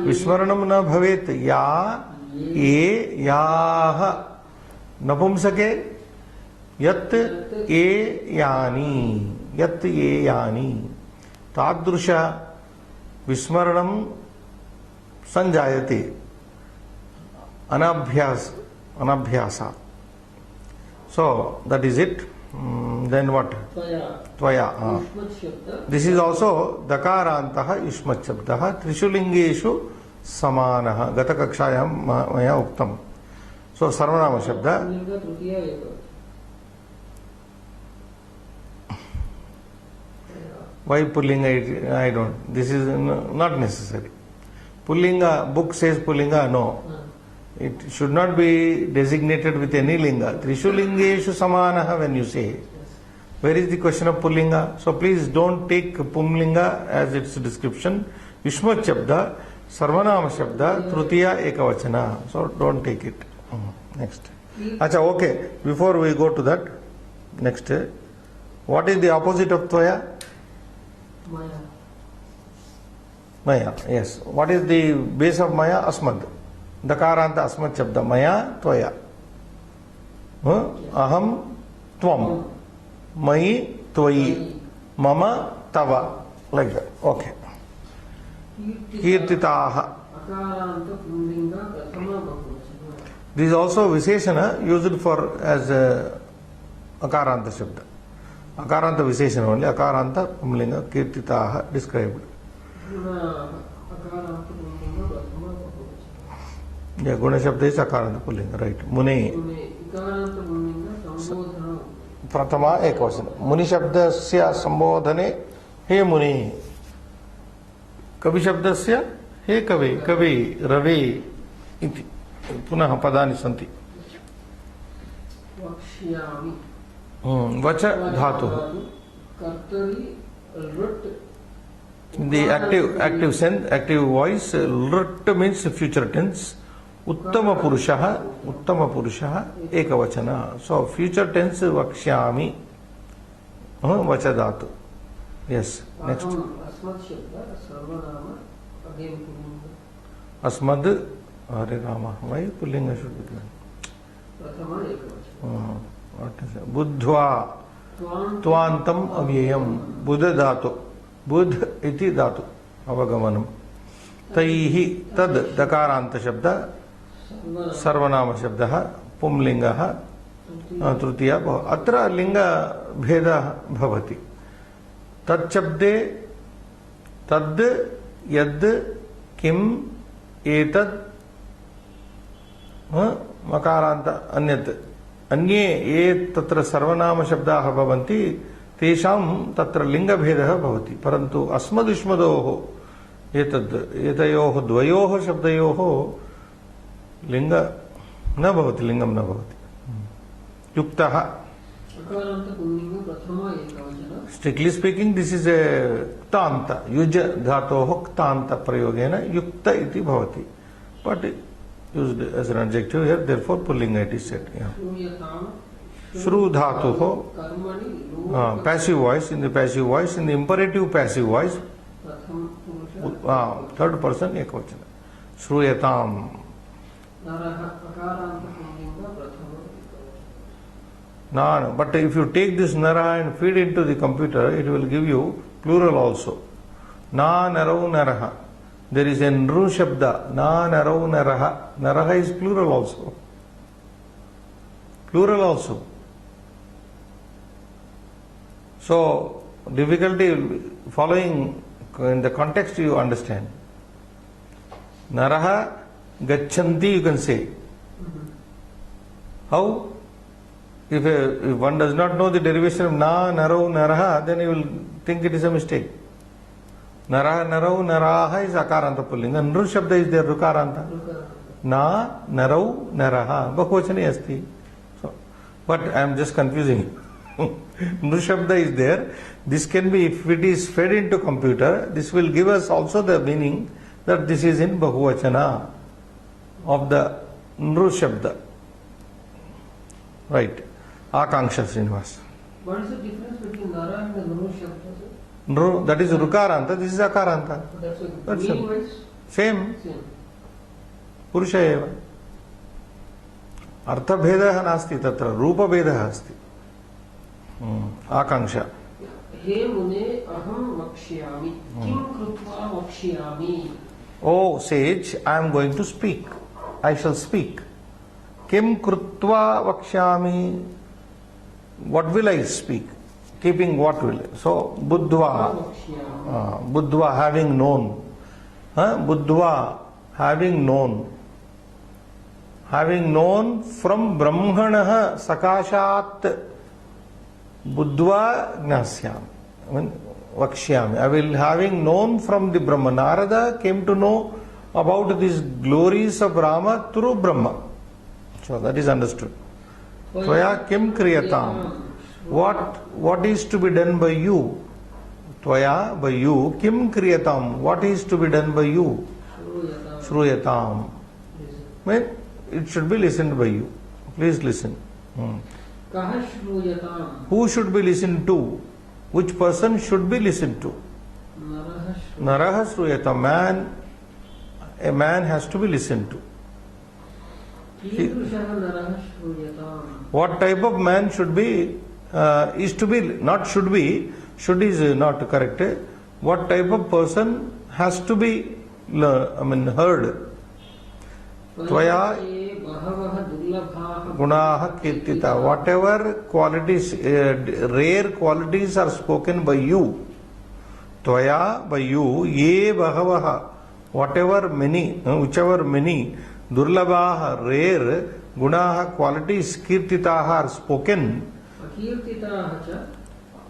Speaker 1: विस्मरणं न भवेत्। या ये याः। नपुंसके यत् ये यानि, यत् ये यानि। तादृश विस्मरणं संजायते अनभ्यासात्। So that is it. Then what? Tvaya. This is also dakarantah yushmat shabdah trishu lingeshu samanah. Gata kakshayam maya uktam. So sarvanama shabda. Why pullinga? I don't. This is not necessary. Pullinga, book says pullinga, no. It should not be designated with any linga. Trishu lingeshu samanaha when you say. Where is the question of pullinga? So please don't take pumlinga as its description. Yushmat shabda, sarvanama shabda, trutiya ekavachana. So don't take it. Next. Acha, okay. Before we go to that, next. What is the opposite of tvaya?
Speaker 2: Maya.
Speaker 1: Maya, yes. What is the base of maya? Asmad. Dakaranta asmat shabda. Maya, tvaya. Aham, tvam. Mai, tvayi. Mama, tava. Like that. Okay. Kirtitaha. This is also Visheshana used for as Akaranta Shabda. Akaranta Visheshana only. Akaranta Pumlinga Kirtitaha described. Yeah, Guna Shabda is Akaranta Pumlinga, right. Muni. Pratama Ekavachana. Muni Shabdasya Sambodhane He Muni. Kavi Shabdasya He Kavi. Kavi Ravi iti. पुनः पदानि सन्ति. वच धातु. The active sense, active voice. Lut means future tense. Uttama purushaha ekavachana. So future tense vakshyami. Vacha dhatu. Yes. Next. Asmad. Hare Rama. Why pullinga should be given? What is it? Buddhva. Tvantam avyayam. Buddha dhatu. Buddh iti dhatu. Avagamanam. Taihi tad dakaranta shabda. Sarvanama shabda. Pumlinga. Trutiya. Atra linga bheda bhavati. Tad shabde. Tad yad kim etad मकारांत अन्यत् अन्ये ये तत्र सर्वनाम शब्दाः भवन्ति तेषां तत्र लिङ्गभेदः भवति परन्तु अस्मदुष्मदोः एतयोः द्वयोः शब्दयोः लिंग न भवति, लिंगम न भवति। युक्तः
Speaker 2: अकारान्त पुल्लिंग प्रथम एकवचन।
Speaker 1: Strictly speaking this is a क्तान्त, युज धातोः क्तान्त प्रयोगेन युक्त इति भवति, but used as an adjective here, therefore pulling it is said. Yeah. Shru dhatu passive voice, in the passive voice, in the imperative passive voice, third person ekvachana. Shruyatam. No, but if you take this nara and feed into the computer, it will give you plural also. Na narau naraha. There is a nru shabda, na narau naraha. Naraha is plural also. Plural also. So, difficulty following in the context you understand. Naraha gacchanti you can say. How? If one does not know the derivation of na, narau, naraha, then he will think it is a mistake. Naraha, narau, naraha is akaranta pullinga. Nru shabda is there, rukaranta. Na, narau, naraha. Bahuvachane asti. So, but I am just confusing. Nru shabda is there. This can be, if it is fed into computer, this will give us also the meaning that this is in bahuvachana of the nru shabda. Right. Akanksha Srinivas.
Speaker 2: What is the difference between nara and the nru shabda?
Speaker 1: Nru, that is rukaranta, this is akaranta.
Speaker 2: That's it.
Speaker 1: Same. Purusha eva. Artha bhedah nasti tatra, rupa bhedah asti. Akanksha.
Speaker 2: He mune aham vakshyami. Kim krutva vakshyami.
Speaker 1: Oh sage, I am going to speak. I shall speak. Kim krutva vakshyami. What will I speak? Keeping what will? So, buddhva. Buddhva, having known. Buddhva, having known. Having known from brahmanaha sakashat. Buddhva gnasyami. I mean, vakshyami. I will, having known from the Brahma. Narada came to know about these glories of Rama through Brahma. So that is understood. Tvaya kim kriyatam. What is to be done by you? Tvaya, by you. Kim kriyatam. What is to be done by you? Shruyatam. Mean, it should be listened by you. Please listen.
Speaker 2: Kaha shruyatam.
Speaker 1: Who should be listened to? Which person should be listened to? Naraha shruyatam. Man, a man has to be listened to. What type of man should be, is to be, not should be, should is not correct. What type of person has to be, heard? Tvaya gunaha kirtita. Whatever qualities, rare qualities are spoken by you. Tvaya, by you, ye bahavaha. Whatever many, whichever many, durlabhaha, rare, gunaha, qualities, kirtitaha are spoken.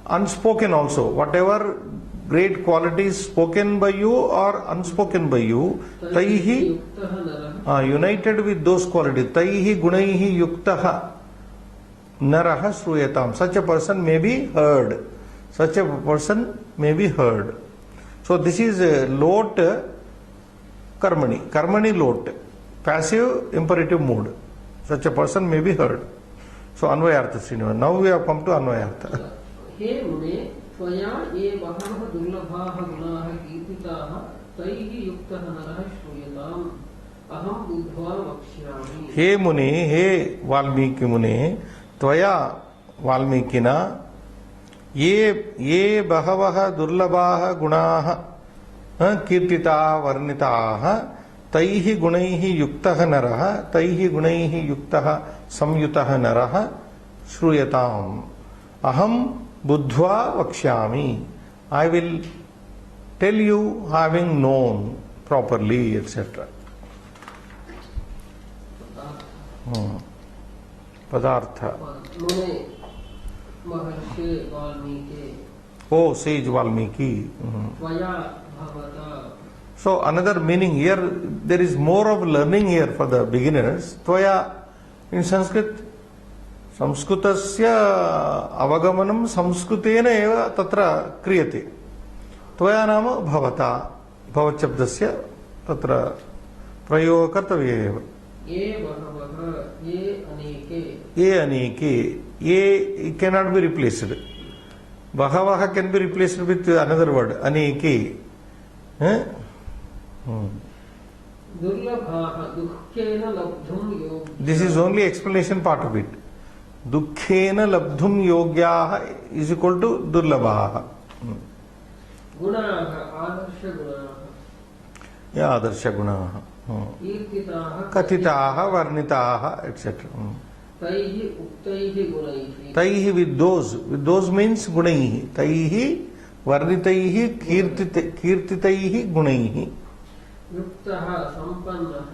Speaker 1: Unspoken also. Whatever great qualities spoken by you or unspoken by you, taihi, united with those qualities, taihi gunaihi yuktaha naraha shruyatam. Such a person may be heard. Such a person may be heard. So this is lot karmani. Karmani lot. Passive imperative mood. Such a person may be heard. So Anvayartha Srinivas. Now we have come to Anvayartha.
Speaker 2: He mune tvaya ye bahavaha durlabhaha gunaha kirtitaha taihi yuktaha naraha shruyatam aham buddhva vakshyami.
Speaker 1: He muni, he Valmiki muni, tvaya Valmikina ye bahavaha durlabhaha gunaha kirtitaha varnitaha taihi gunaihi yuktaha naraha taihi gunaihi yuktaha samyutaha naraha shruyatam aham buddhva vakshyami. I will tell you having known properly, etc. Padartha.
Speaker 2: Mune Maharshi Valmiki.
Speaker 1: Oh, sage Valmiki.
Speaker 2: Tvaya bhavata.
Speaker 1: So another meaning here, there is more of learning here for the beginners. Tvaya in Sanskrit, Samskritasya avagamanam samskritena eva tatra kriyate. Tvaya nama bhavata. Bhavachabdasya tatra prayoga kartavya eva.
Speaker 2: ये बहवः ये अनेके
Speaker 1: Ye aneke. Ye cannot be replaced. Bhagavaha can be replaced with another word. Aneke.
Speaker 2: दुर्लभाः दुःखेन लब्धुं योग्याः
Speaker 1: This is only explanation part of it. Dukkhena labdhum yogyaha is equal to durlabhaha.
Speaker 2: गुणाः आदर्शगुणाः
Speaker 1: Yeah, adarsha gunaha.
Speaker 2: कीर्तिताः
Speaker 1: Katitaha, varnitaha, etc.
Speaker 2: तैः उक्तैः गुणैः
Speaker 1: Taihi with those means gunaihi. Taihi, varnitaihi, kirtitaihi, gunaihi.
Speaker 2: युक्तः सम्पन्नः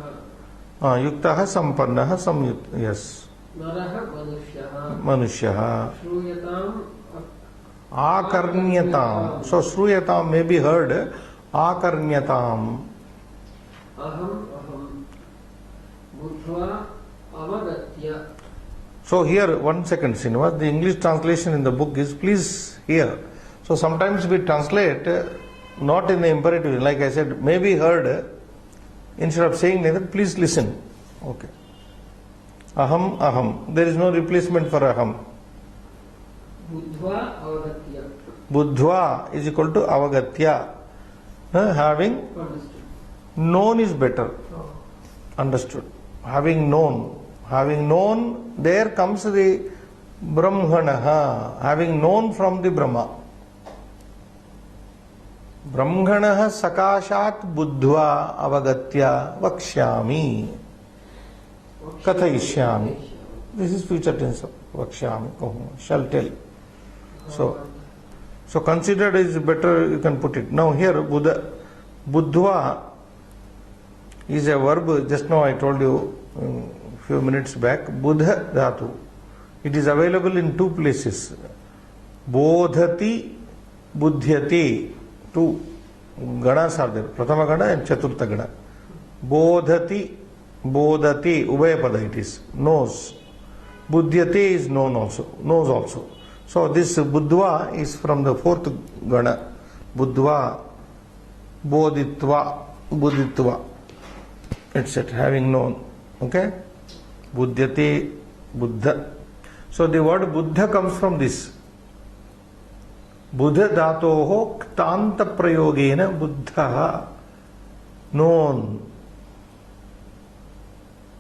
Speaker 1: Yuktaha, sampannaha, samyut. Yes.
Speaker 2: नरः मनुष्यः
Speaker 1: Manushyaha.
Speaker 2: श्रूयताम्
Speaker 1: Akarnyatam. So, Sruyatam may be heard. Akarnyatam.
Speaker 2: अहम् अहम् बुद्ध्वा अवगत्य
Speaker 1: So here, 1 second, Srinivas, the English translation in the book is please hear. So sometimes we translate not in the imperative, like I said, may be heard. Instead of saying neither, please listen. Okay. Aham, aham. There is no replacement for aham.
Speaker 2: बुद्ध्वा अवगत्य
Speaker 1: Buddhva is equal to avagatya. Having known is better. Understood. Having known. Having known, there comes the Brahmanaha. Having known from the Brahma. Brahmanaha sakashat buddhva avagatya vakshyami. Kathayishyami. This is future tense of vakshyami. Shall tell. So considered is better, you can put it. Now here, buddhva is a verb. Just now I told you a few minutes back. Buddha dhatu. It is available in 2 places. Bodhati, buddhyati. 2 ganas are there. Prathama gana and chaturtha gana. Bodhati, bodhati, ubhaya pada it is. Knows. Buddhyate is known also. Knows also. So this buddhva is from the 4th gana. Buddhva, bodhitva, buddhitva, etc. Having known. Okay? Buddhyate, buddha. So the word buddha comes from this. Buddha dhatoho ktanta prayogena buddha. Known.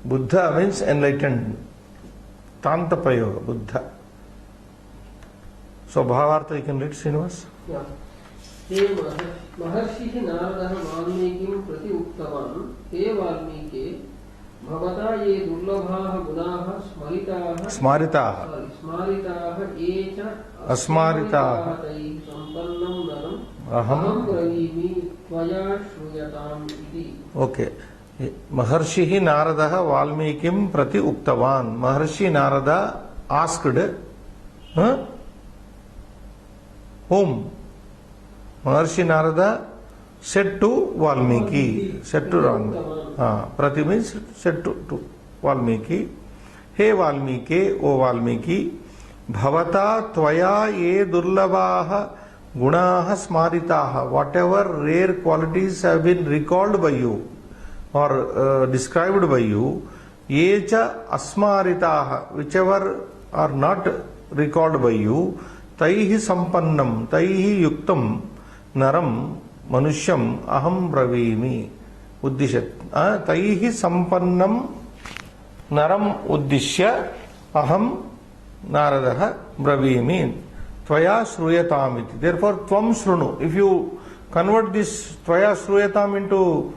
Speaker 1: Buddha means enlightened. Tanta prayoga, buddha. So Bhavartha you can read, Srinivas.
Speaker 2: हे महर्षिः नारदः वाल्मीकिं प्रति उक्तवान् हे वाल्मीके भवता ये दुर्लभाः गुणाः स्मरिताः ये च अस्मारिताः तैः सम्पन्नं नरम् अहं ब्रवीमि त्वया श्रूयताम् इति.
Speaker 1: Okay. Maharshihi Naradaha Valmikim Prati Uktavan. Maharshi Narada asked, whom? Maharshi Narada said to Valmiki. Said to Ram. Prati means said to Valmiki. Hey Valmiki, O Valmiki, Bhavata Tvaya ye Durlabhaha Gunaha Smaritaha. Whatever rare qualities have been recalled by you or described by you, yecha asmaritaha, whichever are not recalled by you, taihi sampannam, taihi yuktam, naram, manushyam, aham bravimi, uddishyat. Taihi sampannam, naram uddishya, aham naradaha bravimi, tvaya shruyatamiti. Therefore, tvam shrunu. If you convert this tvaya shruyatam into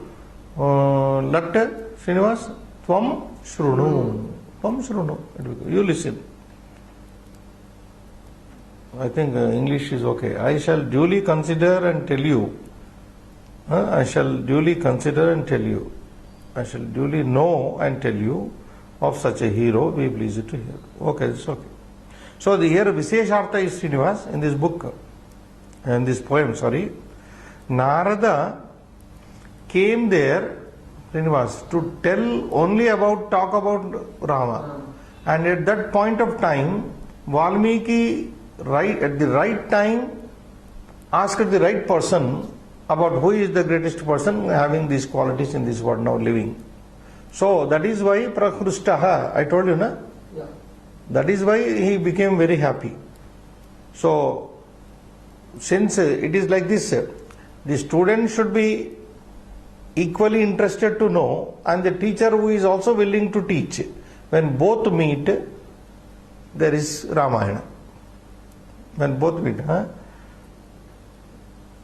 Speaker 1: Latta, Srinivas, Tvam Shrunu. Tvam Shrunu. You listen. I think English is okay. I shall duly consider and tell you. I shall duly consider and tell you. I shall duly know and tell you of such a hero. Be pleased to hear. Okay, it's okay. So here Visheshartha is Srinivas in this book, in this poem, sorry. Narada came there, Srinivas, to tell only about, talk about Rama. And at that point of time, Valmiki, right at the right time, asked the right person about who is the greatest person having these qualities in this world now living. So that is why Prakrustaha, I told you, na?
Speaker 2: Yeah.
Speaker 1: That is why he became very happy. So, since it is like this, the student should be equally interested to know, and the teacher who is also willing to teach. When both meet, there is Ramayana. When both meet,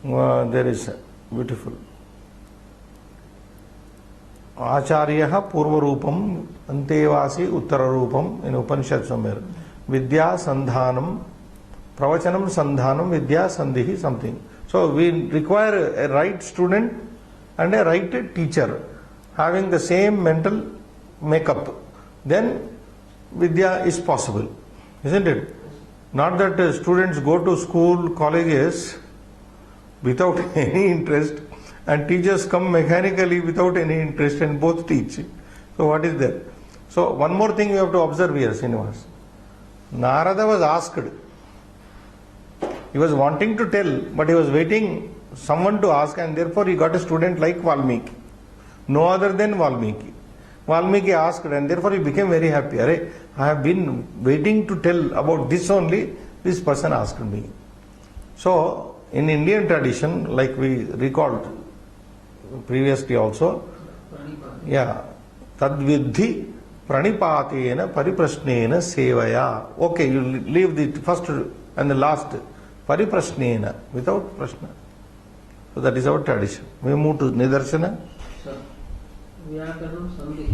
Speaker 1: there is beautiful. Acharya Purva Rupam Antevasi Uttara Rupam in Upanishad somewhere. Vidya Sandhanam, Pravachanam Sandhanam, Vidya Sandhihi something. So we require a right student and a right teacher having the same mental makeup. Then Vidya is possible, isn't it? Not that students go to school, colleges without any interest, and teachers come mechanically without any interest and both teach. So what is there? So one more thing you have to observe here, Srinivas. Narada was asked. He was wanting to tell, but he was waiting someone to ask, and therefore he got a student like Valmiki. No other than Valmiki. Valmiki asked, and therefore he became very happy. Arey, I have been waiting to tell about this only, this person asked me. So, in Indian tradition, like we recalled previously also, yeah, tadvidhi pranipatena pariprasnena sevaya. Okay, you leave the first and the last, pariprasnena, without prashna. So that is our tradition. We move to Nidarshana.
Speaker 2: व्याकरण संधि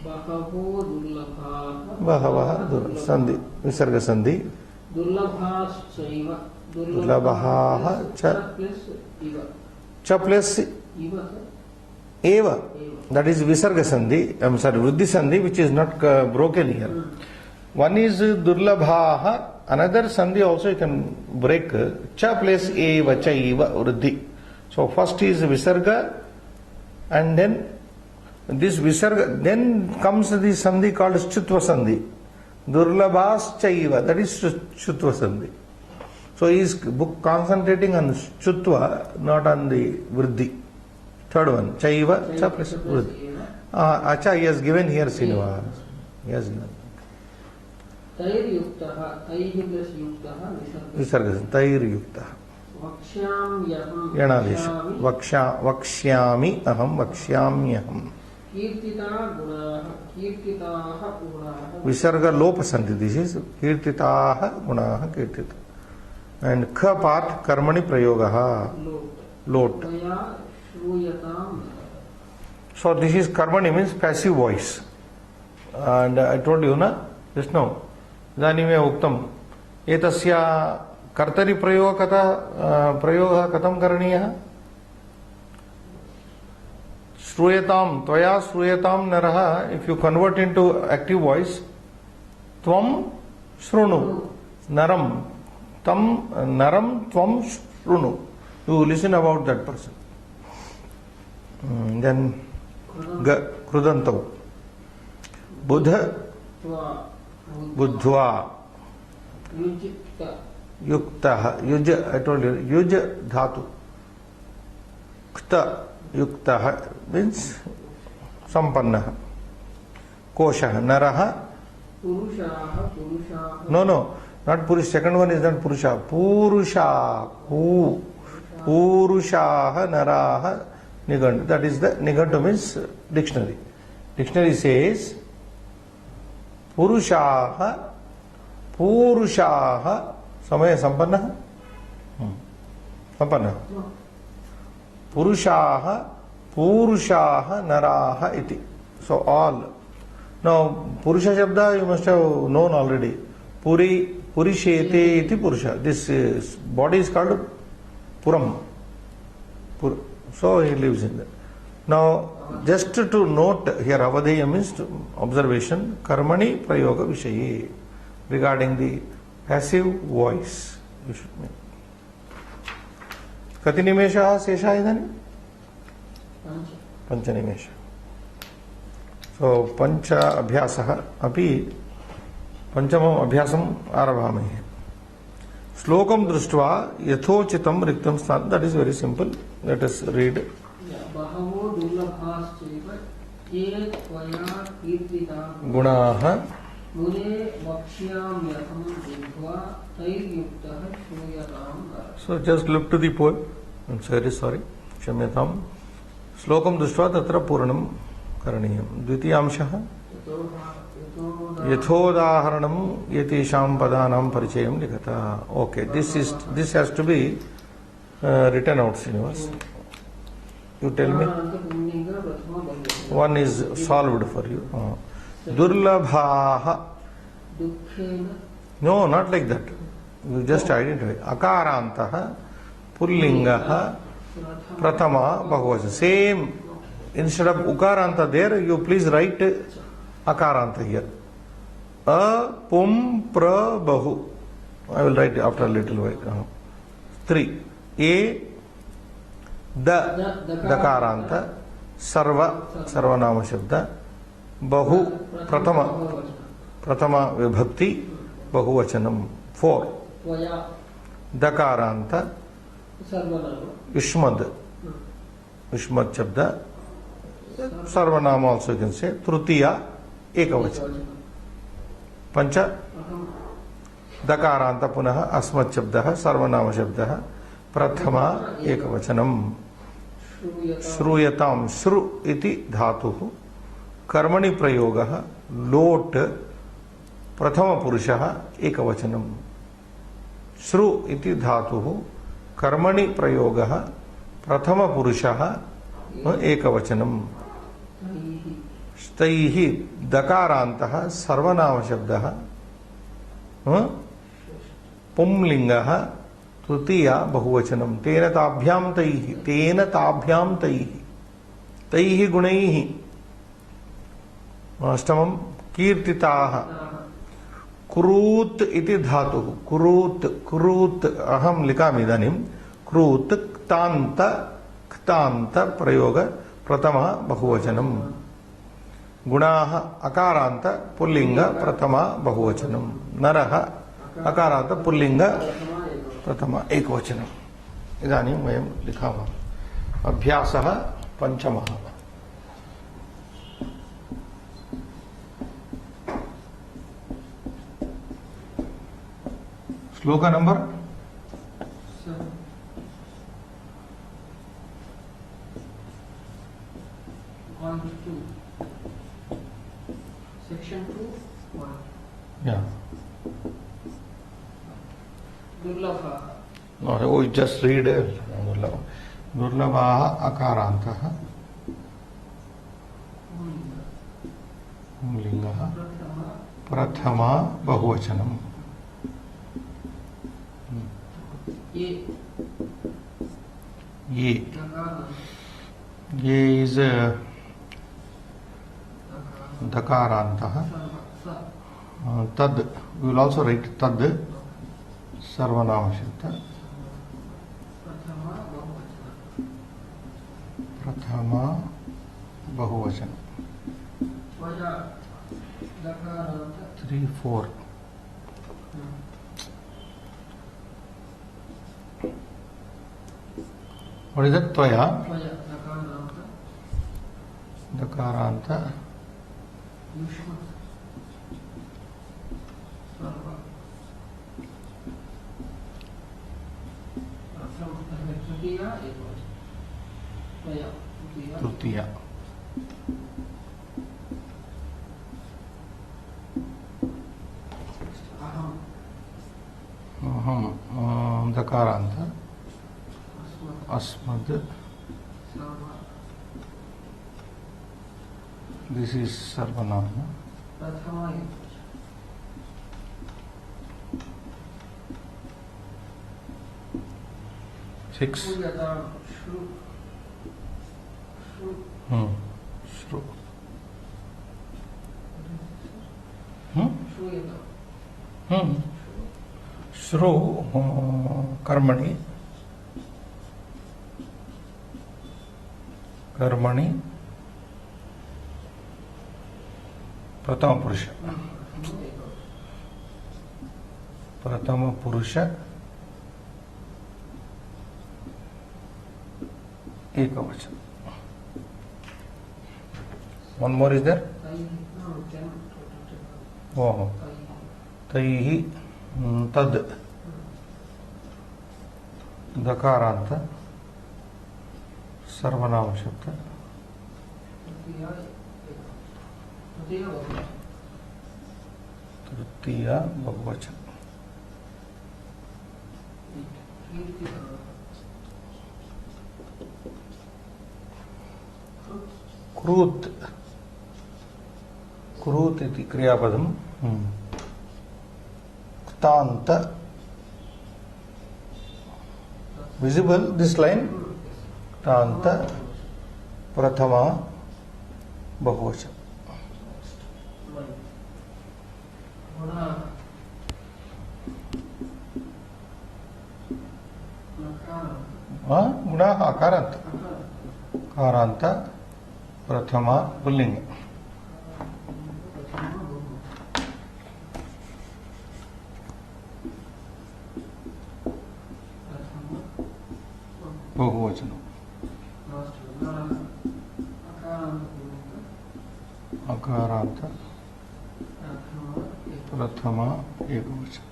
Speaker 2: बहवो दुर्लभाः
Speaker 1: Bahavaha Sandhi, Visarga Sandhi.
Speaker 2: दुर्लभाश्चैव
Speaker 1: Durblabaha cha
Speaker 2: plus इव
Speaker 1: cha plus
Speaker 2: इव
Speaker 1: eva. That is Visarga Sandhi, I'm sorry, Vruddhi Sandhi, which is not broken here. One is Durlabhaha, another Sandhi also you can break. Cha plus eva, cha eva, Vruddhi. So first is Visarga, and then this Visarga, then comes the Sandhi called Chutva Sandhi. Durlabhas chaiva, that is Chutva Sandhi. So he is book concentrating on Chutva, not on the Vriddhi. Third one, chaiva, cha plus Vriddhi. Acha, he has given here Srinivas. He has given.
Speaker 2: तैर्युक्तः तैः plus युक्तः
Speaker 1: Visarga, Tair Yukta.
Speaker 2: वक्ष्याम्यहं
Speaker 1: Yanadish. Vakshyami aham, vakshyamyaham.
Speaker 2: कीर्तिता गुणाः कीर्तिताः गुणाः
Speaker 1: Visarga Lopa Sandhi, this is Kirtitaha Gunaha Kirtita. And Kha part Karmani Prayogaha. Lot.
Speaker 2: त्वया श्रूयताम्
Speaker 1: So this is Karmani means passive voice. And I told you, na, just now. Idanime uktam. Etasya kartari prayoga katam karaniyah. Shruyatam, tvaya shruyatam naraha, if you convert into active voice, tvam shrunu, naram, tvam shrunu. You listen about that person. Then, krudantav. Buddha, buddhva,
Speaker 2: युजित
Speaker 1: yukta, yuja, I told you, yuja dhatu. Kta, yukta means sampanna. Kosha, naraha.
Speaker 2: पुरुषाः पुरुषाः
Speaker 1: No, not Purusha. Second one is not Purusha. Purusha, who. Purushaha, naraha, nigantu. That is the nigantu means dictionary. Dictionary says Purushaha, Purushaha, samaya sampanna. Sampanna. Purushaha, Purushaha, naraha iti. So all. Now, Purusha Shabda you must have known already. Purishete iti Purusha. This body is called Puram. So he lives in that. Now, just to note here, Avadeya means observation, Karmani Prayoga Vishaye, regarding the passive voice. You should make. Kati nimeshaha sesha idani? पंचनिमेष. सो पंच अभ्यासः अपि पंचमम् अभ्यासम् आरभामहे. श्लोकं दृष्ट्वा यथोचितं रिक्तं स्थानं. That is very simple. Let us read.
Speaker 2: बहवो दुर्लभाश्चैव ये त्वया कीर्तिताः
Speaker 1: गुणाः
Speaker 2: मुने वक्ष्याम्यहं बुद्ध्वा तैर्युक्तः श्रूयतां नरः.
Speaker 1: So just look to the poem. I'm sorry. क्षम्यताम्. श्लोकं दृष्ट्वा तत्र पूर्णं करणीयं. द्वितीयांशः यथोदाहरणं एतेषां पदानां परिचयं लिखतः. Okay, this has to be written out. Srinivas, you tell me. One is solved for you. दुर्लभाः. No, not like that. You just identify. अकारान्तः पुल्लिङ्गः प्रथमा बहुवचन. Same. Instead of ukaranta there, you please write akaranta here. A pum pra bahu. I will write after a little while. 3. A dakaranta sarva sarvanama shabda. Bahu pratama vibhakti bahuvachanam. 4. Dakaranta yushmad shabda. सर्वनाम also you can say. तृतीया एकवचन. पंच दकारांत पुनः अस्मत् शब्दः सर्वनाम शब्दः प्रथमा एकवचनम्. श्रूयतां. श्रु इति धातुः कर्मणि प्रयोगः. लोट प्रथम पुरुषः एकवचनम्. श्रु इति धातुः कर्मणि प्रयोगः प्रथम पुरुषः एकवचनम्. तैः दकारान्तः सर्वनाम शब्दः पुंलिङ्गः तृतीया बहुवचनम्. तेन ताभ्यां तैः गुणैः. अष्टमं कीर्तिताः. कुरूत् इति धातुः. कुरूत् अहं लिखामि इदानीं. क्रूत् क्तान्त प्रयोग प्रथमा बहुवचनम्. गुणाः अकारांत पुल्लिंग प्रथमा बहुवचनम्. नरः अकारांत पुल्लिंग प्रथमा एकवचनम्. इदानीं वयं लिखामः. अभ्यासः पंचमः. श्लोक number
Speaker 2: 1-2. Section 2, 1.
Speaker 1: Yeah.
Speaker 2: दुर्लभः.
Speaker 1: No, we just read दुर्लभाः अकारान्तः पुंलिङ्गः प्रथमा बहुवचनम्. ये is दकारान्तः. तद we will also write तद सर्वनाम शब्द प्रथमा बहुवचन. 3, 4. What is that? त्वया दकारांत तृतीया. दकारांत अस्मद्. This is सर्वनाम. 6. श्रु. श्रु कर्मणि प्रथम पुरुष एक वचन. One more is there? Oh, तैहि तद दकारांत सर्वनाम शब्द तृतीय बहुवचन. क्रूत क्रूत इति क्रियापदम. क्तांत. Visible this line? क्तांत प्रथमा बहुवचन. गुणा आकारांत. कारांत प्रथमा पुल्लिंग. बहुवचन. अकारांत प्रथमा एकवचन.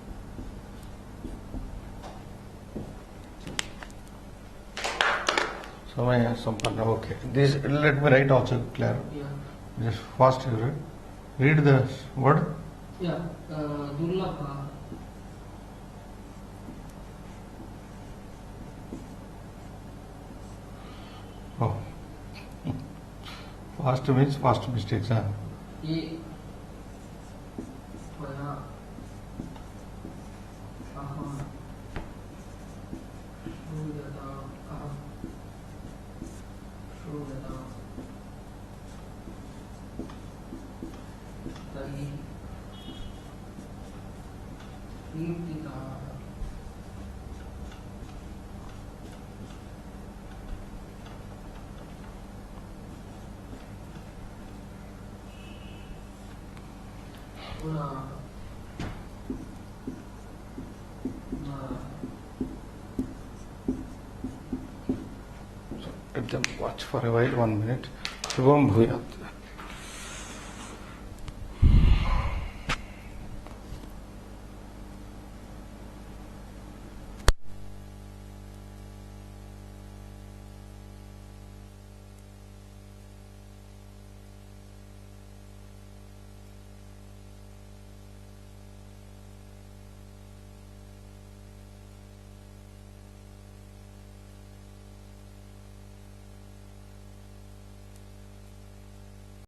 Speaker 1: समय संपन्न. Okay. This let me write also clear. Just fast you read. Read the word.
Speaker 2: Yeah. Durlabha.
Speaker 1: Oh. Fast means fast mistakes, huh?
Speaker 2: ये त्वया अहं श्रूयताम् तैः कीर्तिताः
Speaker 1: Let them watch for a while. 1 minute. Shubham Bhuyat.